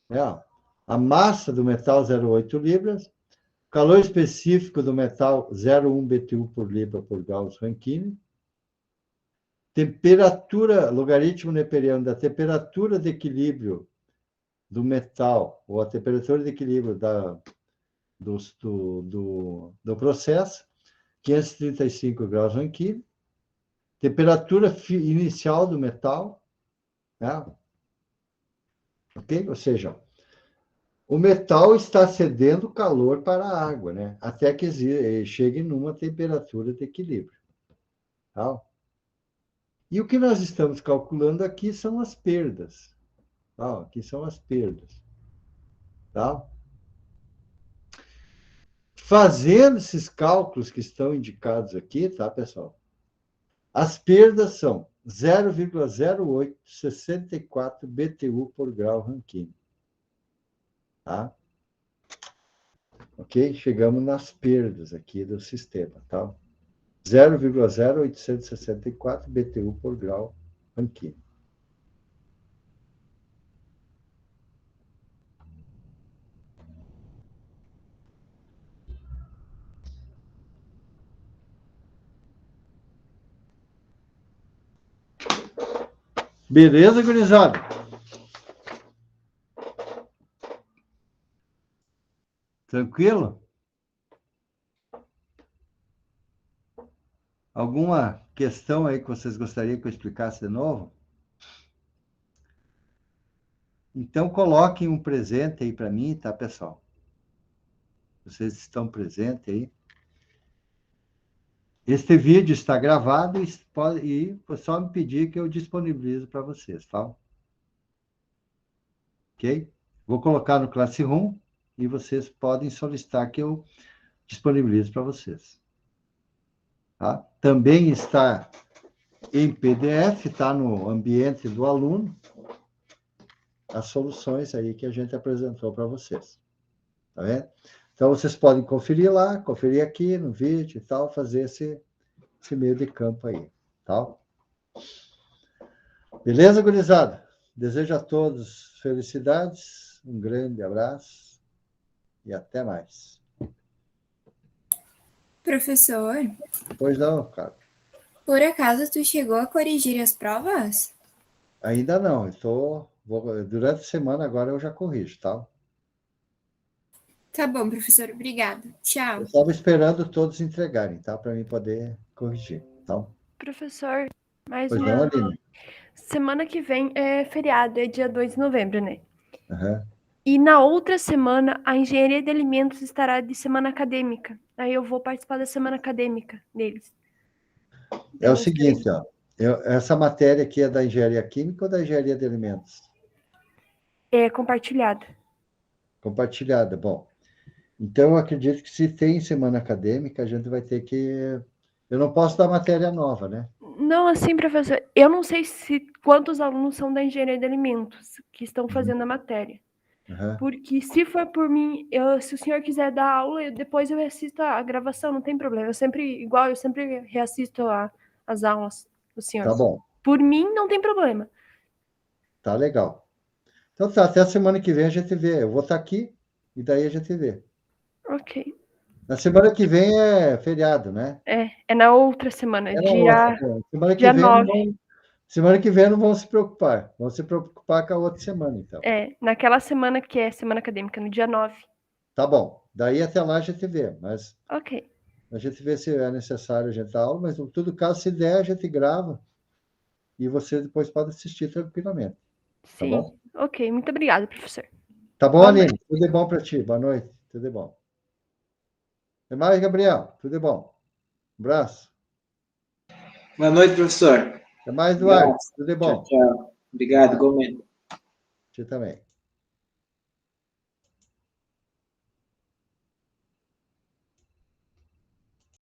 Speaker 1: né? A massa do metal, 0,8 libras, calor específico do metal, 0,1 BTU por libra por Gauss Rankine, temperatura, logaritmo neperiano da temperatura de equilíbrio do metal, ou a temperatura de equilíbrio do processo, 535 graus Rankine, temperatura inicial do metal, né? Ok? Ou seja, o metal está cedendo calor para a água, né? Até que chegue numa temperatura de equilíbrio. Tá? E o que nós estamos calculando aqui são as perdas. Tá? Aqui são as perdas. Tá? Fazendo esses cálculos que estão indicados aqui, tá, pessoal? As perdas são 0,0864 BTU por grau Rankine. Tá? Ok? Chegamos nas perdas aqui do sistema, tá? 0,0864 BTU por grau Rankine. Beleza, gurizada? Tranquilo? Alguma questão aí que vocês gostariam que eu explicasse de novo? Então, coloquem um presente aí para mim, tá, pessoal? Vocês estão presentes aí. Este vídeo está gravado e só me pedir que eu disponibilizo para vocês, tá? Ok? Vou colocar no Classroom e vocês podem solicitar que eu disponibilize para vocês. Tá? Também está em PDF, está no ambiente do aluno, as soluções aí que a gente apresentou para vocês. Tá vendo? Então, vocês podem conferir lá, conferir aqui no vídeo e tal, fazer esse meio de campo aí, tá? Beleza, gurizada? Desejo a todos felicidades, um grande abraço e até mais.
Speaker 2: Professor,
Speaker 1: Pois não, cara.
Speaker 2: por acaso tu chegou a corrigir as provas?
Speaker 1: Ainda não, durante a semana agora eu já corrijo, tá?
Speaker 2: Tá bom, professor, obrigada.
Speaker 1: Eu
Speaker 2: Tchau.
Speaker 1: estava esperando todos entregarem, tá? Para mim poder corrigir, tá?
Speaker 3: Professor, mais
Speaker 1: Pois não,
Speaker 3: uma.
Speaker 1: Aline?
Speaker 3: Semana que vem é feriado, é dia 2 de novembro, né?
Speaker 1: Uhum.
Speaker 3: E na outra semana, a engenharia de alimentos estará de semana acadêmica. Aí eu vou participar da semana acadêmica deles.
Speaker 1: É o seguinte, ó. Essa matéria aqui é da engenharia química ou da engenharia de alimentos?
Speaker 3: É compartilhada.
Speaker 1: Compartilhada. Bom, então eu acredito que se tem semana acadêmica, a gente vai ter que. Eu não posso dar matéria nova, né?
Speaker 3: Não, assim, professor, eu não sei quantos alunos são da engenharia de alimentos que estão fazendo a matéria.
Speaker 1: Uhum.
Speaker 3: Porque se for por mim, se o senhor quiser dar aula, depois eu assisto a gravação, não tem problema. Eu sempre reassisto as aulas do senhor.
Speaker 1: Tá bom.
Speaker 3: Por mim, não tem problema.
Speaker 1: Tá legal. Então tá, até a semana que vem a gente vê. Eu vou estar aqui e daí a gente vê.
Speaker 3: Ok.
Speaker 1: Na semana que vem é feriado, né?
Speaker 3: É na outra semana,
Speaker 1: É na outra. Semana que
Speaker 3: dia
Speaker 1: vem
Speaker 3: 9.
Speaker 1: semana que vem não vão se preocupar. Vão se preocupar com a outra semana, então.
Speaker 3: Naquela semana que é semana acadêmica, no dia 9.
Speaker 1: Tá bom. Daí até lá a gente vê, mas
Speaker 3: Ok.
Speaker 1: a gente vê se é necessário a gente dar aula, mas em todo caso, se der, a gente grava e você depois pode assistir tranquilamente. Tá
Speaker 3: Sim.
Speaker 1: bom?
Speaker 3: Ok, muito obrigada, professor.
Speaker 1: Tá bom,
Speaker 3: Boa
Speaker 1: Aline?
Speaker 3: noite.
Speaker 1: Tudo de bom para ti. Boa noite. Tudo de bom. Até mais, Gabriel. Tudo de bom. Um abraço.
Speaker 4: Boa noite, professor.
Speaker 1: Até mais, Eduardo. Tudo de
Speaker 4: Tchau,
Speaker 1: bom.
Speaker 4: tchau. Obrigado, igualmente.
Speaker 1: Você também.